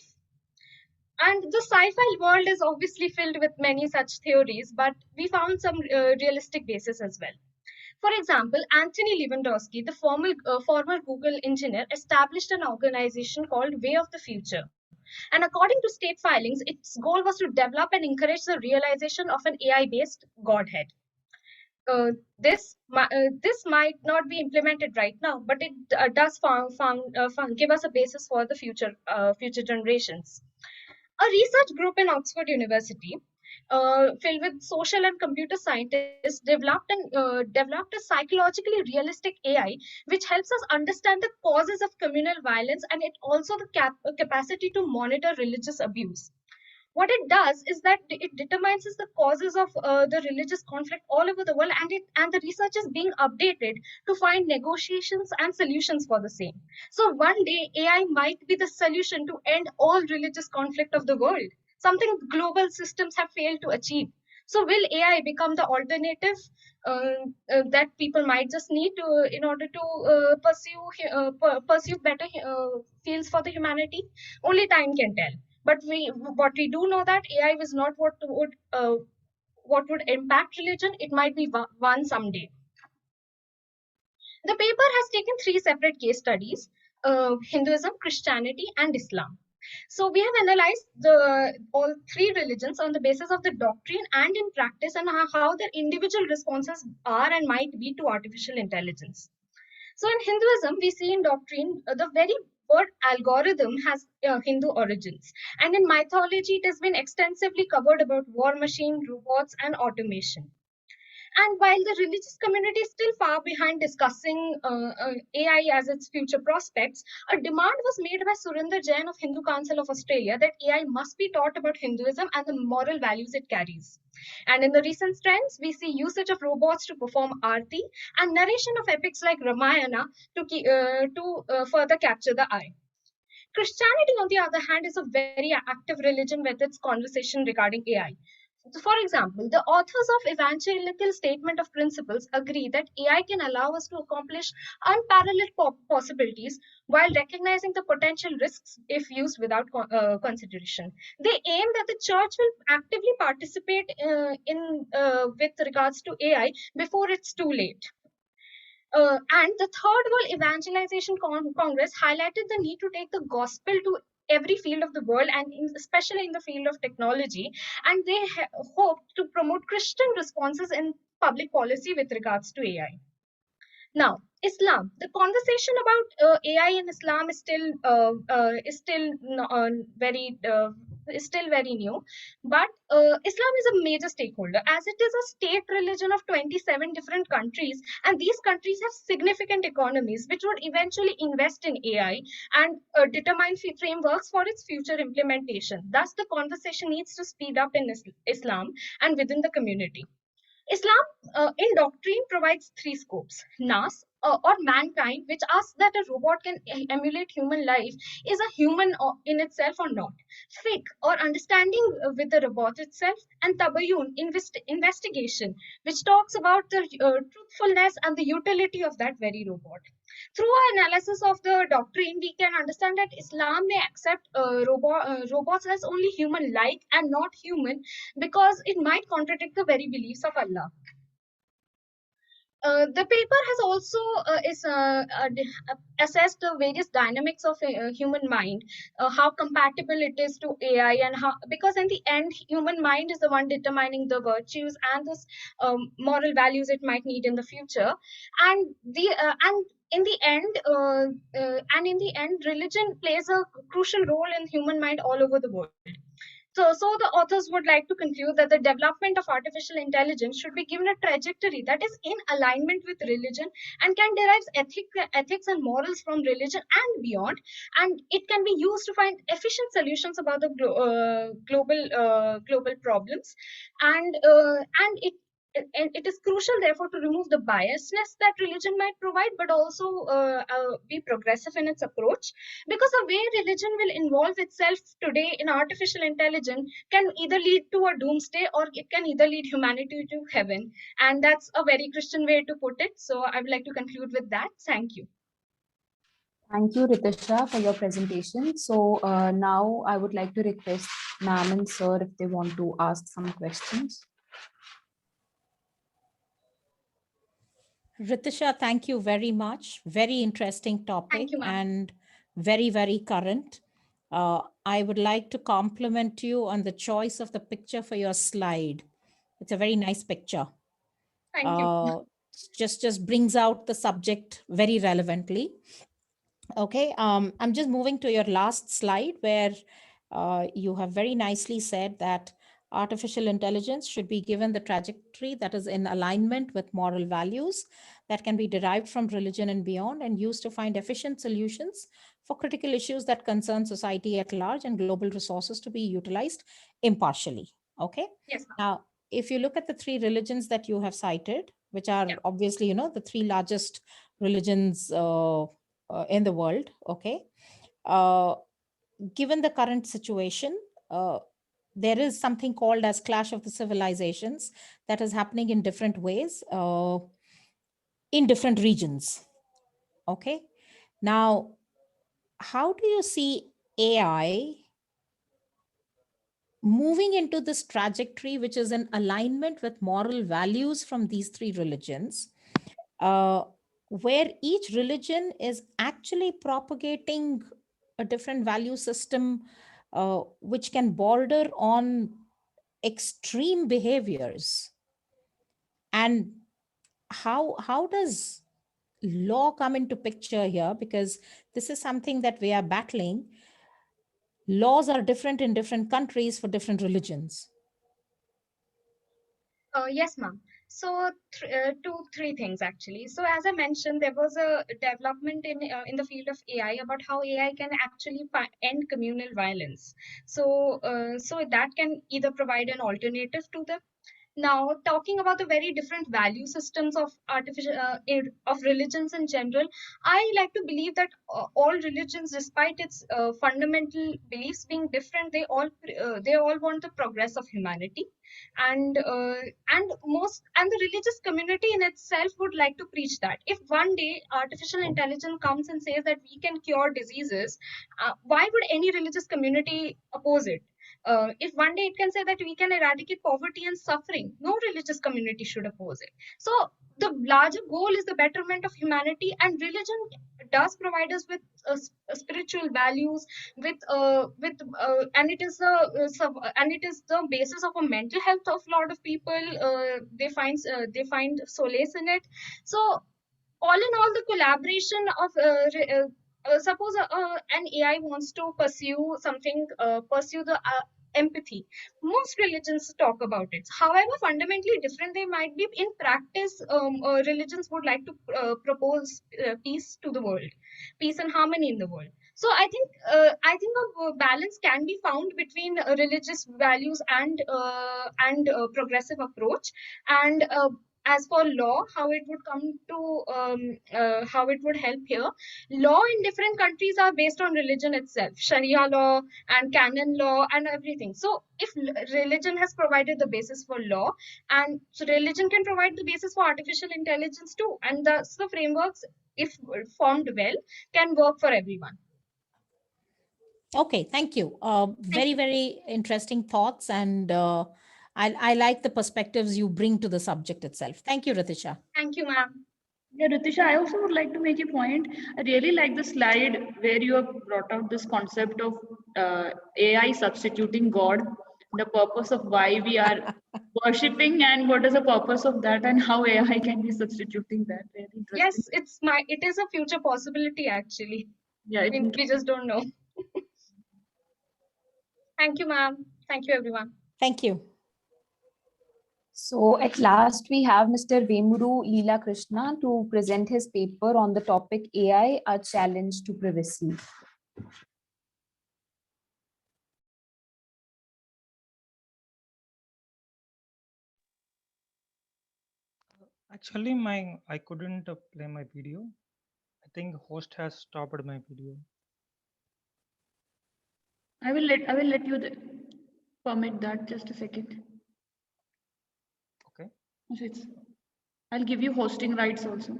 And the sci-fi world is obviously filled with many such theories, but we found some realistic basis as well. For example, Anthony Lewandowski, the former Google engineer, established an organization called Way of the Future. And according to state filings, its goal was to develop and encourage the realization of an AI-based godhead. This might not be implemented right now, but it does give us a basis for the future generations. A research group in Oxford University, filled with social and computer scientists, developed a psychologically realistic AI, which helps us understand the causes of communal violence, and it also the capacity to monitor religious abuse. What it does is that it determines the causes of the religious conflict all over the world, and the research is being updated to find negotiations and solutions for the same. So one day AI might be the solution to end all religious conflict of the world, something global systems have failed to achieve. So will AI become the alternative that people might just need to in order to pursue better fields for the humanity? Only time can tell. But what we do know that AI is not what would impact religion. It might be one someday. The paper has taken 3 separate case studies: Hinduism, Christianity, and Islam. So we have analyzed all 3 religions on the basis of the doctrine and in practice, and how their individual responses are and might be to artificial intelligence. So in Hinduism, we see in doctrine the very word algorithm has Hindu origins. And in mythology, it has been extensively covered about war machine, robots, and automation. And while the religious community is still far behind discussing AI as its future prospects, a demand was made by Surinder Jain of Hindu Council of Australia that AI must be taught about Hinduism and the moral values it carries. And in the recent trends, we see usage of robots to perform arti and narration of epics like Ramayana to further capture the eye. Christianity, on the other hand, is a very active religion with its conversation regarding AI. For example, the authors of Evangelical Statement of Principles agree that AI can allow us to accomplish unparalleled possibilities while recognizing the potential risks if used without consideration. They aim that the church will actively participate with regards to AI before it's too late. And the Third World Evangelization Congress highlighted the need to take the gospel to every field of the world, and especially in the field of technology, and they hope to promote Christian responses in public policy with regards to AI. Now, Islam. The conversation about AI in Islam is still very new, but Islam is a major stakeholder as it is a state religion of 27 different countries, and these countries have significant economies which would eventually invest in AI and determine frameworks for its future implementation. Thus, the conversation needs to speed up in Islam and within the community. Islam in doctrine provides 3 scopes: Nas, or mankind, which asks that a robot can emulate human life, is a human in itself or not; Fiqh, or understanding with the robot itself; and Tabayun, investigation, which talks about the truthfulness and the utility of that very robot. Through our analysis of the doctrine, we can understand that Islam may accept robots as only human-like and not human, because it might contradict the very beliefs of Allah. The paper has also assessed the various dynamics of human mind, how compatible it is to AI, and how, because in the end, human mind is the one determining the virtues and the moral values it might need in the future, and the and in the end, religion plays a crucial role in human mind all over the world. So the authors would like to conclude that the development of artificial intelligence should be given a trajectory that is in alignment with religion and can derive ethics and morals from religion and beyond, and it can be used to find efficient solutions about the global problems, and it is crucial, therefore, to remove the biasness that religion might provide, but also be progressive in its approach, because the way religion will involve itself today in artificial intelligence can either lead to a doomsday or it can either lead humanity to heaven. And that's a very Christian way to put it. So I would like to conclude with that. Thank you. Thank you, Ritisha, for your presentation. So now I would like to request ma'am and sir if they want to ask some questions. Ritisha, thank you very much. Very interesting topic and very, very current. I would like to compliment you on the choice of the picture for your slide. It's a very nice picture. Thank you. Just brings out the subject very relevantly. Okay, I'm just moving to your last slide where you have very nicely said that artificial intelligence should be given the trajectory that is in alignment with moral values that can be derived from religion and beyond and used to find efficient solutions for critical issues that concern society at large and global resources to be utilized impartially. Okay. Yes. Now, if you look at the three religions that you have cited, which are obviously, the three largest religions in the world, okay, given the current situation, there is something called as clash of the civilizations that is happening in different ways in different regions. Okay, now how do you see AI moving into this trajectory which is in alignment with moral values from these three religions, where each religion is actually propagating a different value system which can border on extreme behaviors? And how does law come into picture here? Because this is something that we are battling. Laws are different in different countries for different religions. Yes, ma'am. So three things actually. So as I mentioned, there was a development in the field of AI about how AI can actually end communal violence. So so that can either provide an alternative to them. Now, talking about the very different value systems of of religions in general, I like to believe that all religions, despite its fundamental beliefs being different, they all want the progress of humanity, and the religious community in itself would like to preach that. If one day artificial intelligence comes and says that we can cure diseases, why would any religious community oppose it? If one day it can say that we can eradicate poverty and suffering, no religious community should oppose it. So the larger goal is the betterment of humanity, and religion does provide us with spiritual values, and it is the basis of a mental health of a lot of people. They find solace in it. So all in all, the collaboration of suppose an AI wants to pursue something, pursue the empathy. Most religions talk about it. However fundamentally different they might be, in practice, religions would like to propose peace to the world, peace and harmony in the world. So I think a balance can be found between religious values and progressive approach. And as for law, how it would come to how it would help here, law in different countries are based on religion itself, Sharia law and canon law and everything. So if religion has provided the basis for law, and so religion can provide the basis for artificial intelligence too, and thus the frameworks, if formed well, can work for everyone. Okay, thank you. Very, very interesting thoughts. And I like the perspectives you bring to the subject itself. Thank you, Ritisha. Thank you, ma'am. Yeah, Ritisha, I also would like to make a point. I really like the slide where you have brought out this concept of AI substituting God, the purpose of why we are worshipping, and what is the purpose of that, and how AI can be substituting that. Very interesting. Yes, it is a future possibility actually. Yeah, We just don't know. Thank you, ma'am. Thank you, everyone. Thank you. So at last, we have Mr. Vemuru Leela Krishna to present his paper on the topic AI, a challenge to privacy. Actually, I couldn't play my video. I think host has stopped my video. I will let you permit that. Just a second. Okay. I'll give you hosting rights also,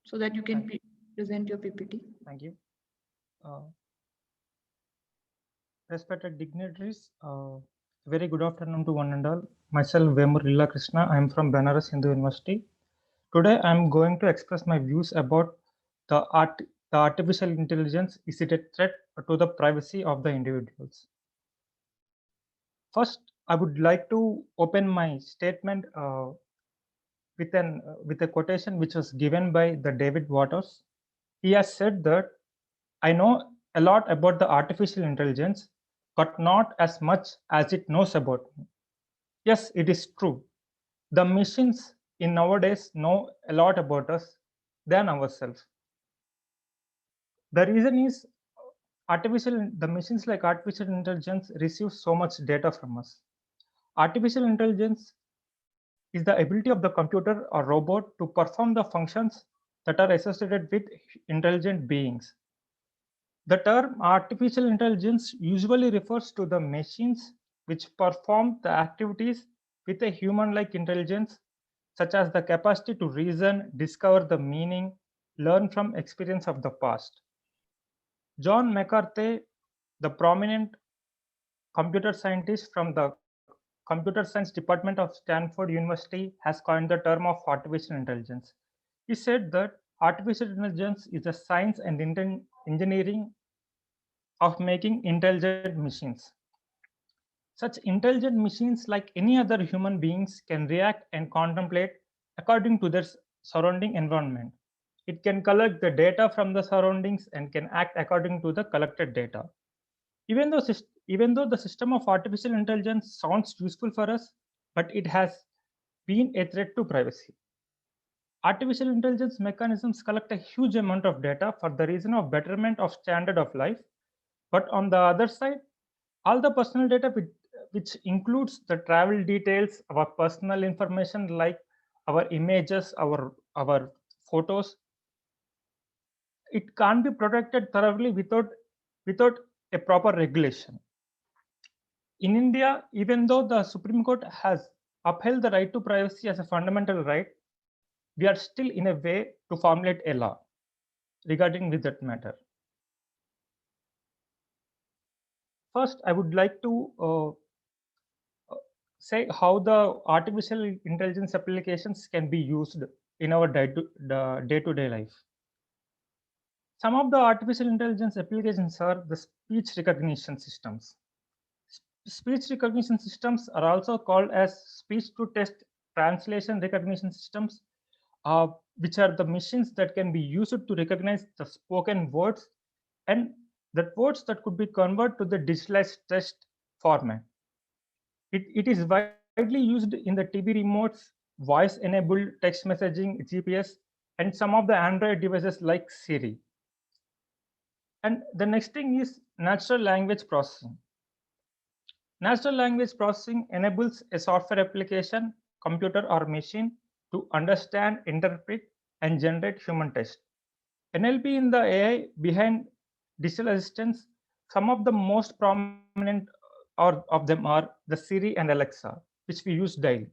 so that you can present your PPT. Thank you. Respected dignitaries, very good afternoon to one and all. Myself, Vemuru Leela Krishna. I am from Banaras Hindu University. Today, I am going to express my views about the artificial intelligence. Is it a threat to the privacy of the individuals? First, I would like to open my statement with a quotation which was given by the David Waters. He has said that I know a lot about the artificial intelligence, but not as much as it knows about me. Yes, it is true. The machines in nowadays know a lot about us than ourselves. The reason is the machines like artificial intelligence receive so much data from us. Artificial intelligence is the ability of the computer or robot to perform the functions that are associated with intelligent beings. The term artificial intelligence usually refers to the machines which perform the activities with a human-like intelligence, such as the capacity to reason, discover the meaning, learn from experience of the past. John McCarthy, the prominent computer scientist from the Computer Science Department of Stanford University, has coined the term of artificial intelligence. He said that artificial intelligence is the science and engineering of making intelligent machines. Such intelligent machines, like any other human beings, can react and contemplate according to their surrounding environment. It can collect the data from the surroundings and can act according to the collected data. Even though the system of artificial intelligence sounds useful for us, but it has been a threat to privacy. Artificial intelligence mechanisms collect a huge amount of data for the reason of betterment of standard of life. But on the other side, all the personal data, which includes the travel details, our personal information like our images, our photos, it can't be protected thoroughly without a proper regulation. In India, even though the Supreme Court has upheld the right to privacy as a fundamental right, we are still in a way to formulate a law regarding with that matter. First, I would like to say how the artificial intelligence applications can be used in our day-to-day life. Some of the artificial intelligence applications are the speech recognition systems. Speech recognition systems are also called as speech-to-text translation recognition systems, which are the machines that can be used to recognize the spoken words and the words that could be converted to the digitalized text format. It is widely used in the TV remotes, voice-enabled text messaging, GPS, and some of the Android devices like Siri. And the next thing is natural language processing. Natural language processing enables a software application, computer or machine to understand, interpret, and generate human text. NLP in the AI behind digital assistants, some of the most prominent of them are the Siri and Alexa, which we use daily.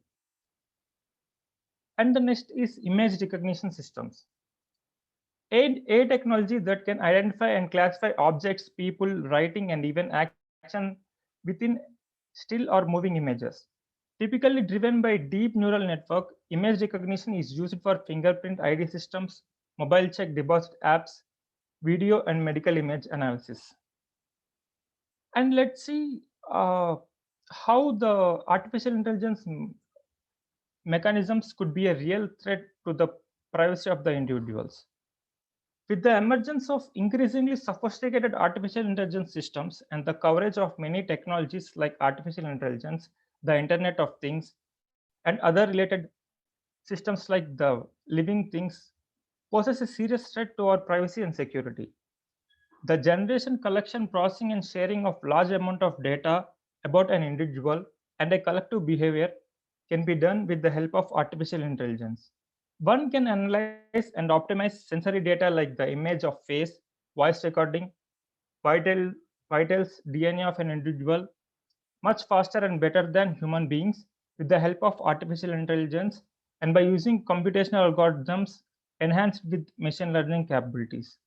And the next is image recognition systems. A technology that can identify and classify objects, people, writing, and even action within still or moving images. Typically driven by deep neural network, image recognition is used for fingerprint ID systems, mobile check deposit apps, video and medical image analysis. And let's see how the artificial intelligence mechanisms could be a real threat to the privacy of the individuals. With the emergence of increasingly sophisticated artificial intelligence systems and the coverage of many technologies like artificial intelligence, the Internet of Things, and other related systems like the living things, poses a serious threat to our privacy and security. The generation, collection, processing, and sharing of large amount of data about an individual and a collective behavior can be done with the help of artificial intelligence. One can analyze and optimize sensory data like the image of face, voice recording, vitals, DNA of an individual much faster and better than human beings with the help of artificial intelligence and by using computational algorithms enhanced with machine learning capabilities.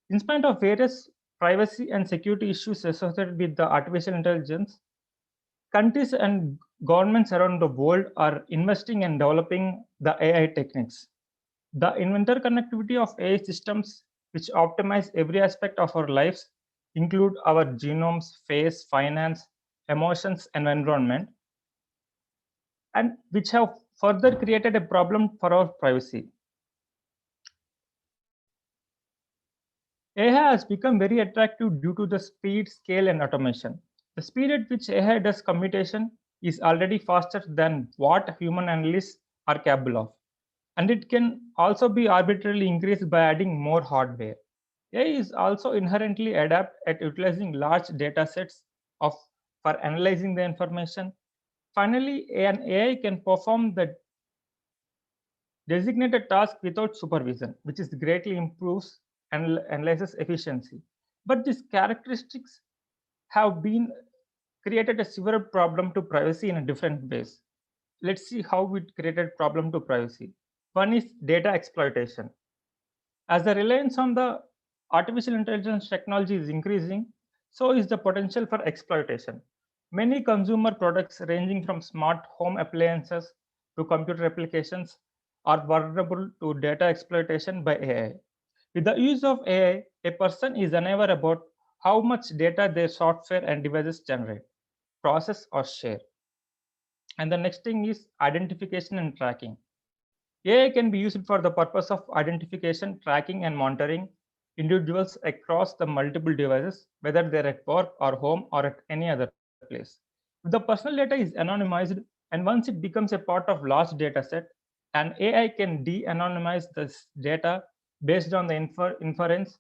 In spite of various privacy and security issues associated with the artificial intelligence, countries and governments around the world are investing and developing the AI techniques. The interconnectivity of AI systems, which optimize every aspect of our lives, include our genomes, face, finance, emotions, and environment, and which have further created a problem for our privacy. AI has become very attractive due to the speed, scale, and automation. The speed at which AI does computation is already faster than what human analysts are capable of. And it can also be arbitrarily increased by adding more hardware. AI is also inherently adept at utilizing large data sets for analyzing the information. Finally, an AI can perform the designated task without supervision, which is greatly improves and analyzes efficiency. But these characteristics have been created a severe problem to privacy in a different ways. Let's see how it created problem to privacy. One is data exploitation. As the reliance on the artificial intelligence technology is increasing, so is the potential for exploitation. Many consumer products ranging from smart home appliances to computer applications are vulnerable to data exploitation by AI. With the use of AI, a person is unaware about how much data their software and devices generate, process, or share. And the next thing is identification and tracking. AI can be used for the purpose of identification, tracking, and monitoring individuals across the multiple devices, whether they're at work or home or at any other place. If the personal data is anonymized, and once it becomes a part of large data set, an AI can de-anonymize this data based on the inference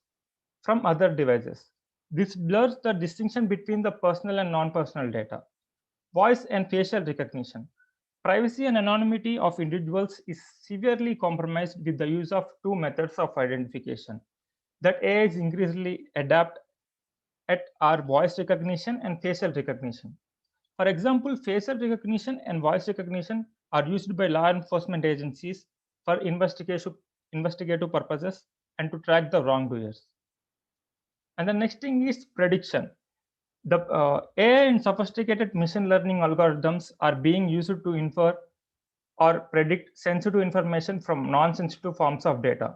from other devices. This blurs the distinction between the personal and non-personal data. Voice and facial recognition. Privacy and anonymity of individuals is severely compromised with the use of two methods of identification that AI is increasingly adept at are voice recognition and facial recognition. For example, facial recognition and voice recognition are used by law enforcement agencies for investigative purposes and to track the wrongdoers. And the next thing is prediction. The AI and sophisticated machine learning algorithms are being used to infer or predict sensitive information from non-sensitive forms of data.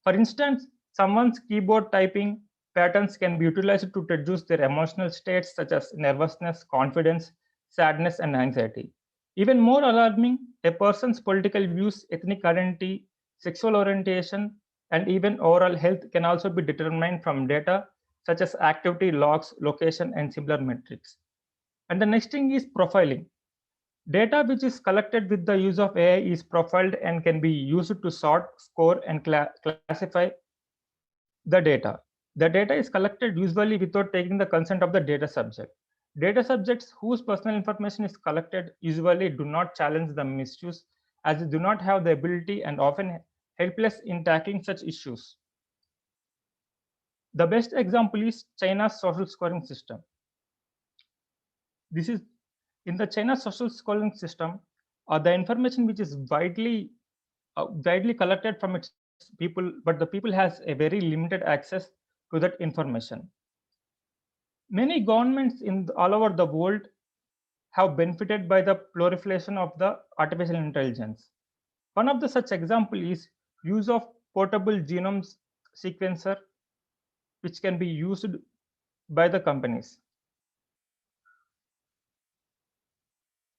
For instance, someone's keyboard typing patterns can be utilized to deduce their emotional states such as nervousness, confidence, sadness, and anxiety. Even more alarming, a person's political views, ethnic identity, sexual orientation, and even overall health can also be determined from data such as activity logs, location, and similar metrics. And the next thing is profiling. Data which is collected with the use of AI is profiled and can be used to sort, score, and classify the data. The data is collected usually without taking the consent of the data subject. Data subjects whose personal information is collected usually do not challenge the misuse, as they do not have the ability and often helpless in tackling such issues. The best example is China's social scoring system. This is in the China social scoring system, the information which is widely collected from its people, but the people has a very limited access to that information. Many governments all over the world have benefited by the proliferation of the artificial intelligence. One of the such example is use of portable genome sequencer, which can be used by the companies.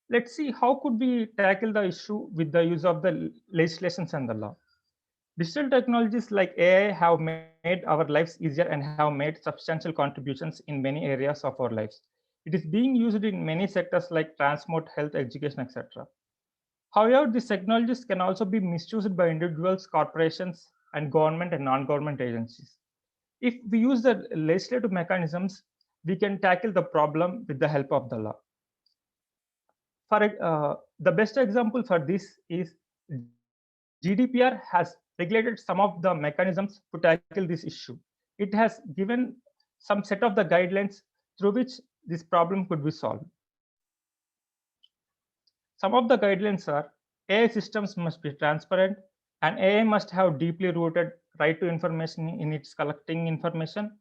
Let's see how could we tackle the issue with the use of the legislations and the law. Digital technologies like AI have made our lives easier and have made substantial contributions in many areas of our lives. It is being used in many sectors like transport, health, education, etc. However, these technologies can also be misused by individuals, corporations, and government and non-government agencies. If we use the legislative mechanisms, we can tackle the problem with the help of the law. The best example for this is GDPR has regulated some of the mechanisms to tackle this issue. It has given some set of the guidelines through which this problem could be solved. Some of the guidelines are AI systems must be transparent, and AI must have deeply rooted right to information in its collecting information.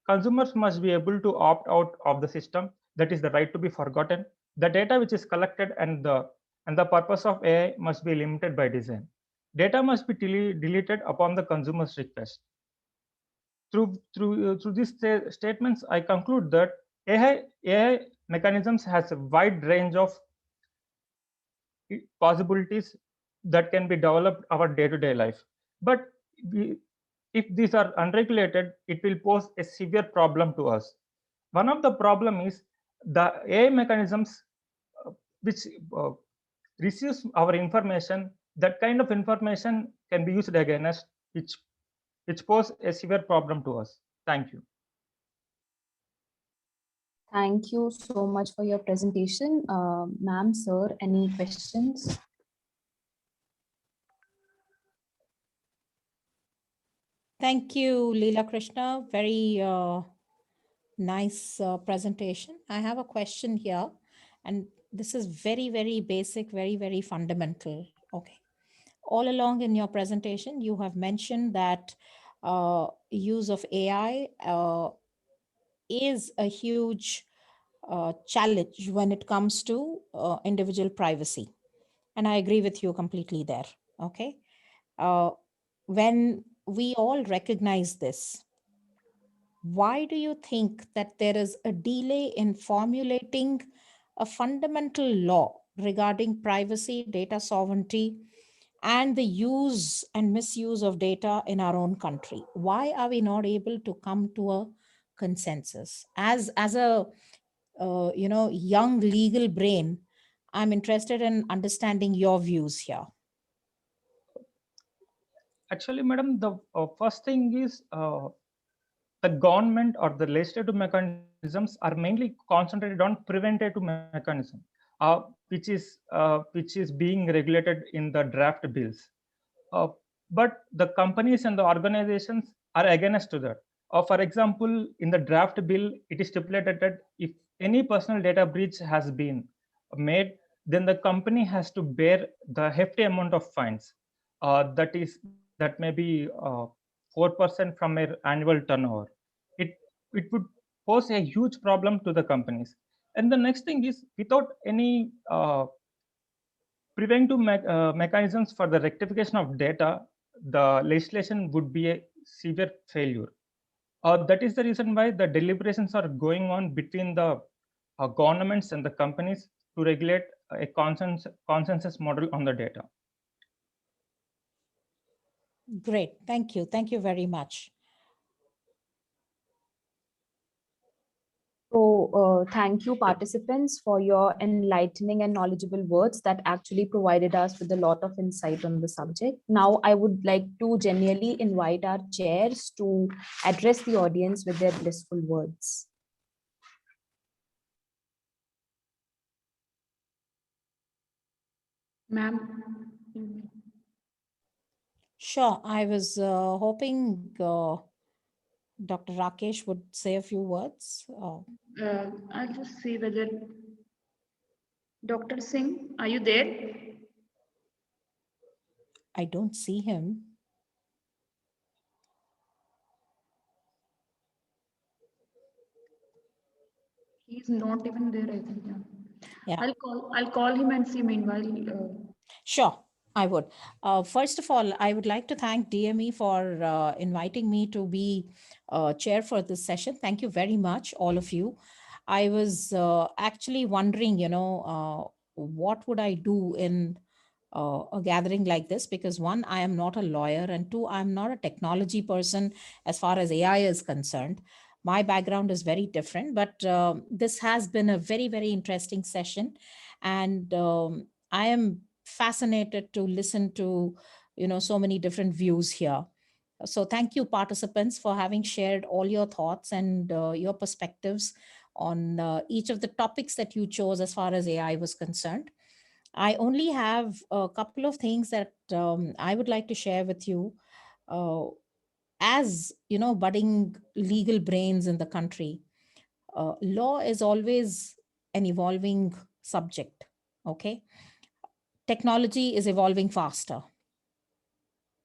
Consumers must be able to opt out of the system, that is the right to be forgotten. The data which is collected and the purpose of AI must be limited by design. Data must be deleted upon the consumer's request. Through these statements, I conclude that AI mechanisms has a wide range of possibilities that can be developed our day-to-day life. But if these are unregulated, it will pose a severe problem to us. One of the problem is the AI mechanisms which receives our information. That kind of information can be used against which pose a severe problem to us. Thank you. Thank you so much for your presentation. Ma'am, sir, any questions? Thank you, Leela Krishna. Very nice presentation. I have a question here, and this is very, very basic, very, very fundamental. Okay. All along in your presentation, you have mentioned that use of AI is a huge challenge when it comes to individual privacy. And I agree with you completely there. Okay. When we all recognize this, why do you think that there is a delay in formulating a fundamental law regarding privacy, data sovereignty, and the use and misuse of data in our own country? Why are we not able to come to a consensus? As a young legal brain, I'm interested in understanding your views here. Actually, madam, the first thing is the government or the legislative mechanisms are mainly concentrated on preventative mechanism, which is being regulated in the draft bills. But the companies and the organizations are against to that. For example, in the draft bill, it is stipulated that if any personal data breach has been made, then the company has to bear the hefty amount of fines. That may be 4% from their annual turnover. It would pose a huge problem to the companies. And the next thing is, without any preventive mechanisms for the rectification of data, the legislation would be a severe failure. That is the reason why the deliberations are going on between the governments and the companies to regulate a consensus model on the data. Great. Thank you. Thank you very much. So thank you, participants, for your enlightening and knowledgeable words that actually provided us with a lot of insight on the subject. Now, I would like to genuinely invite our chairs to address the audience with their blissful words. Ma'am. Sure. I was hoping Dr. Rakesh would say a few words. I'll just see whether Dr. Singh, are you there? I don't see him. He's not even there, I think. Yeah. Yeah. I'll call him and see meanwhile. Sure, I would. First of all, I would like to thank DME for inviting me to be chair for this session. Thank you very much, all of you. I was actually wondering, what would I do in a gathering like this? Because one, I am not a lawyer, and two, I'm not a technology person as far as AI is concerned. My background is very different, but this has been a very, very interesting session. And I am fascinated to listen to, so many different views here. So thank you, participants, for having shared all your thoughts and your perspectives on each of the topics that you chose as far as AI was concerned. I only have a couple of things that I would like to share with you. Uh, as budding legal brains in the country, law is always an evolving subject. Okay, technology is evolving faster.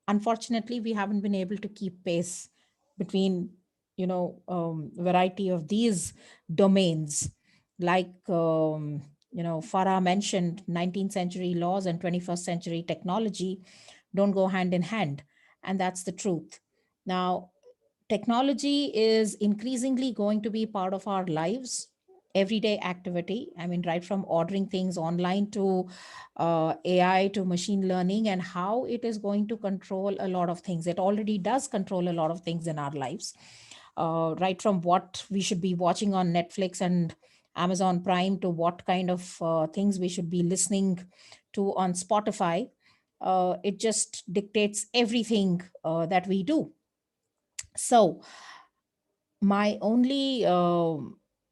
Unfortunately, we haven't been able to keep pace between variety of these domains. Like Farah mentioned, 19th century laws and 21st century technology don't go hand in hand, and that's the truth. Now, technology is increasingly going to be part of our lives, everyday activity. I mean, right from ordering things online to AI to machine learning, and how it is going to control a lot of things. It already does control a lot of things in our lives, right from what we should be watching on Netflix and Amazon Prime to what kind of things we should be listening to on Spotify. It just dictates everything that we do. So, my only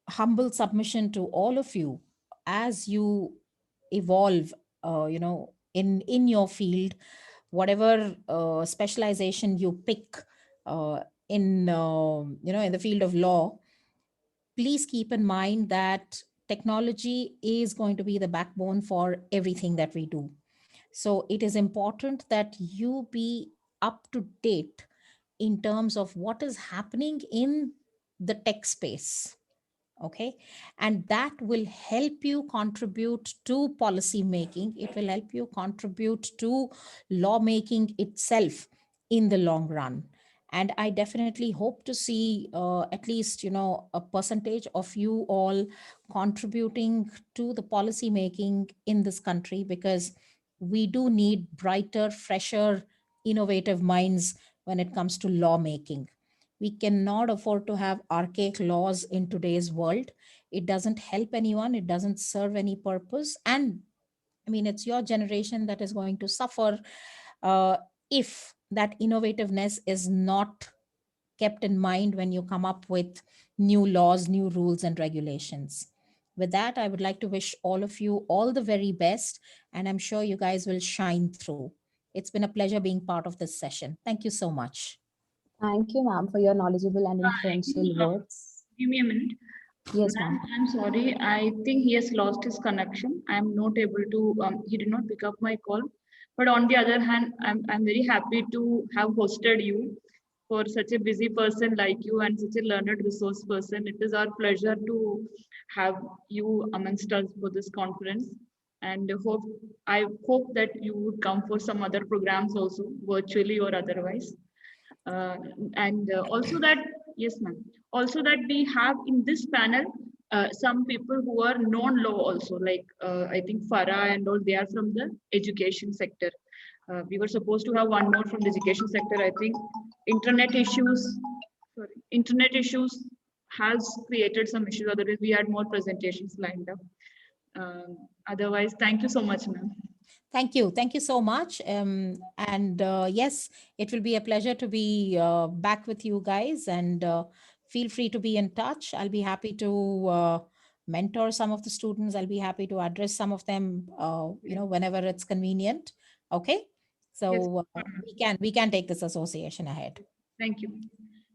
humble submission to all of you, as you evolve, in your field, whatever specialization you pick in the field of law, please keep in mind that technology is going to be the backbone for everything that we do. So it is important that you be up to date in terms of what is happening in the tech space. Okay. And that will help you contribute to policy making. It will help you contribute to lawmaking itself in the long run. And I definitely hope to see at least, a percentage of you all contributing to the policy making in this country, because we do need brighter, fresher, innovative minds when it comes to lawmaking. We cannot afford to have archaic laws in today's world. It doesn't help anyone, it doesn't serve any purpose. And I mean, it's your generation that is going to suffer uh, if that innovativeness is not kept in mind when you come up with new laws, new rules, and regulations. With that, I would like to wish all of you all the very best, and I'm sure you guys will shine through. It's been a pleasure being part of this session. Thank you so much. Thank you, ma'am, for your knowledgeable and influential words. Give me a minute. Yes, Ma'am, ma'am. I'm sorry. I think he has lost his connection. I'm not able to, he did not pick up my call. But on the other hand, I'm very happy to have hosted you for such a busy person like you and such a learned resource person. It is our pleasure to have you amongst us for this conference. And I hope that you would come for some other programs also, virtually or otherwise. And also that, yes, ma'am. Also that we have in this panel some people who are non-law also, like I think Farah and all, they are from the education sector. We were supposed to have one more from the education sector. I think internet issues has created some issues. Otherwise, we had more presentations lined up. Otherwise, thank you so much, ma'am. Thank you. Thank you so much. And yes, it will be a pleasure to be back with you guys, and feel free to be in touch. I'll be happy to mentor some of the students. I'll be happy to address some of them, whenever it's convenient. Okay. Yes. So we can take this association ahead. Thank you.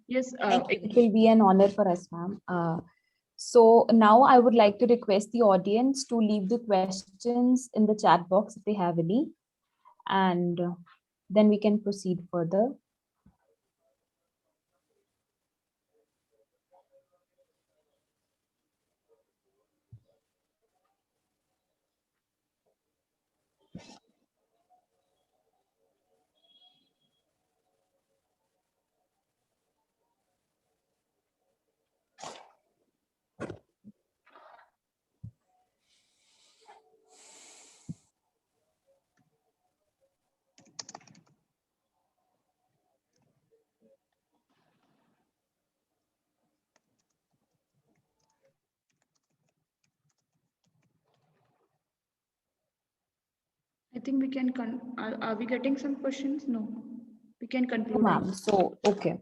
Yes. Thank you. It will be an honor for us, ma'am. So now I would like to request the audience to leave the questions in the chat box if they have any, and then we can proceed further. think we can, are we getting some questions? No, we can conclude. Ma'am, so, okay.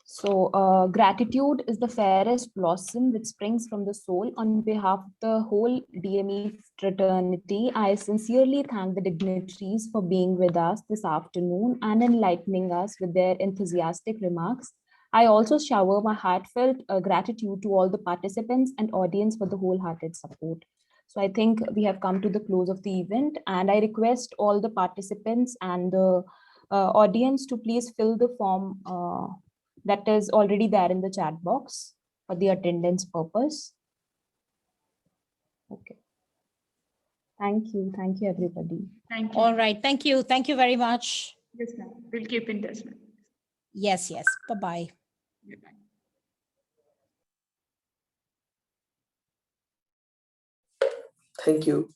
So, gratitude is the fairest blossom which springs from the soul. On behalf of the whole DME fraternity, I sincerely thank the dignitaries for being with us this afternoon and enlightening us with their enthusiastic remarks. I also shower my heartfelt gratitude to all the participants and audience for the wholehearted support. So I think we have come to the close of the event, and I request all the participants and the audience to please fill the form that is already there in the chat box for the attendance purpose. Okay. Thank you. Thank you, everybody. Thank you. All right. Thank you. Thank you very much. Yes, ma'am. We'll keep in touch, ma'am. Yes, yes. Bye-bye. Goodbye. Thank you.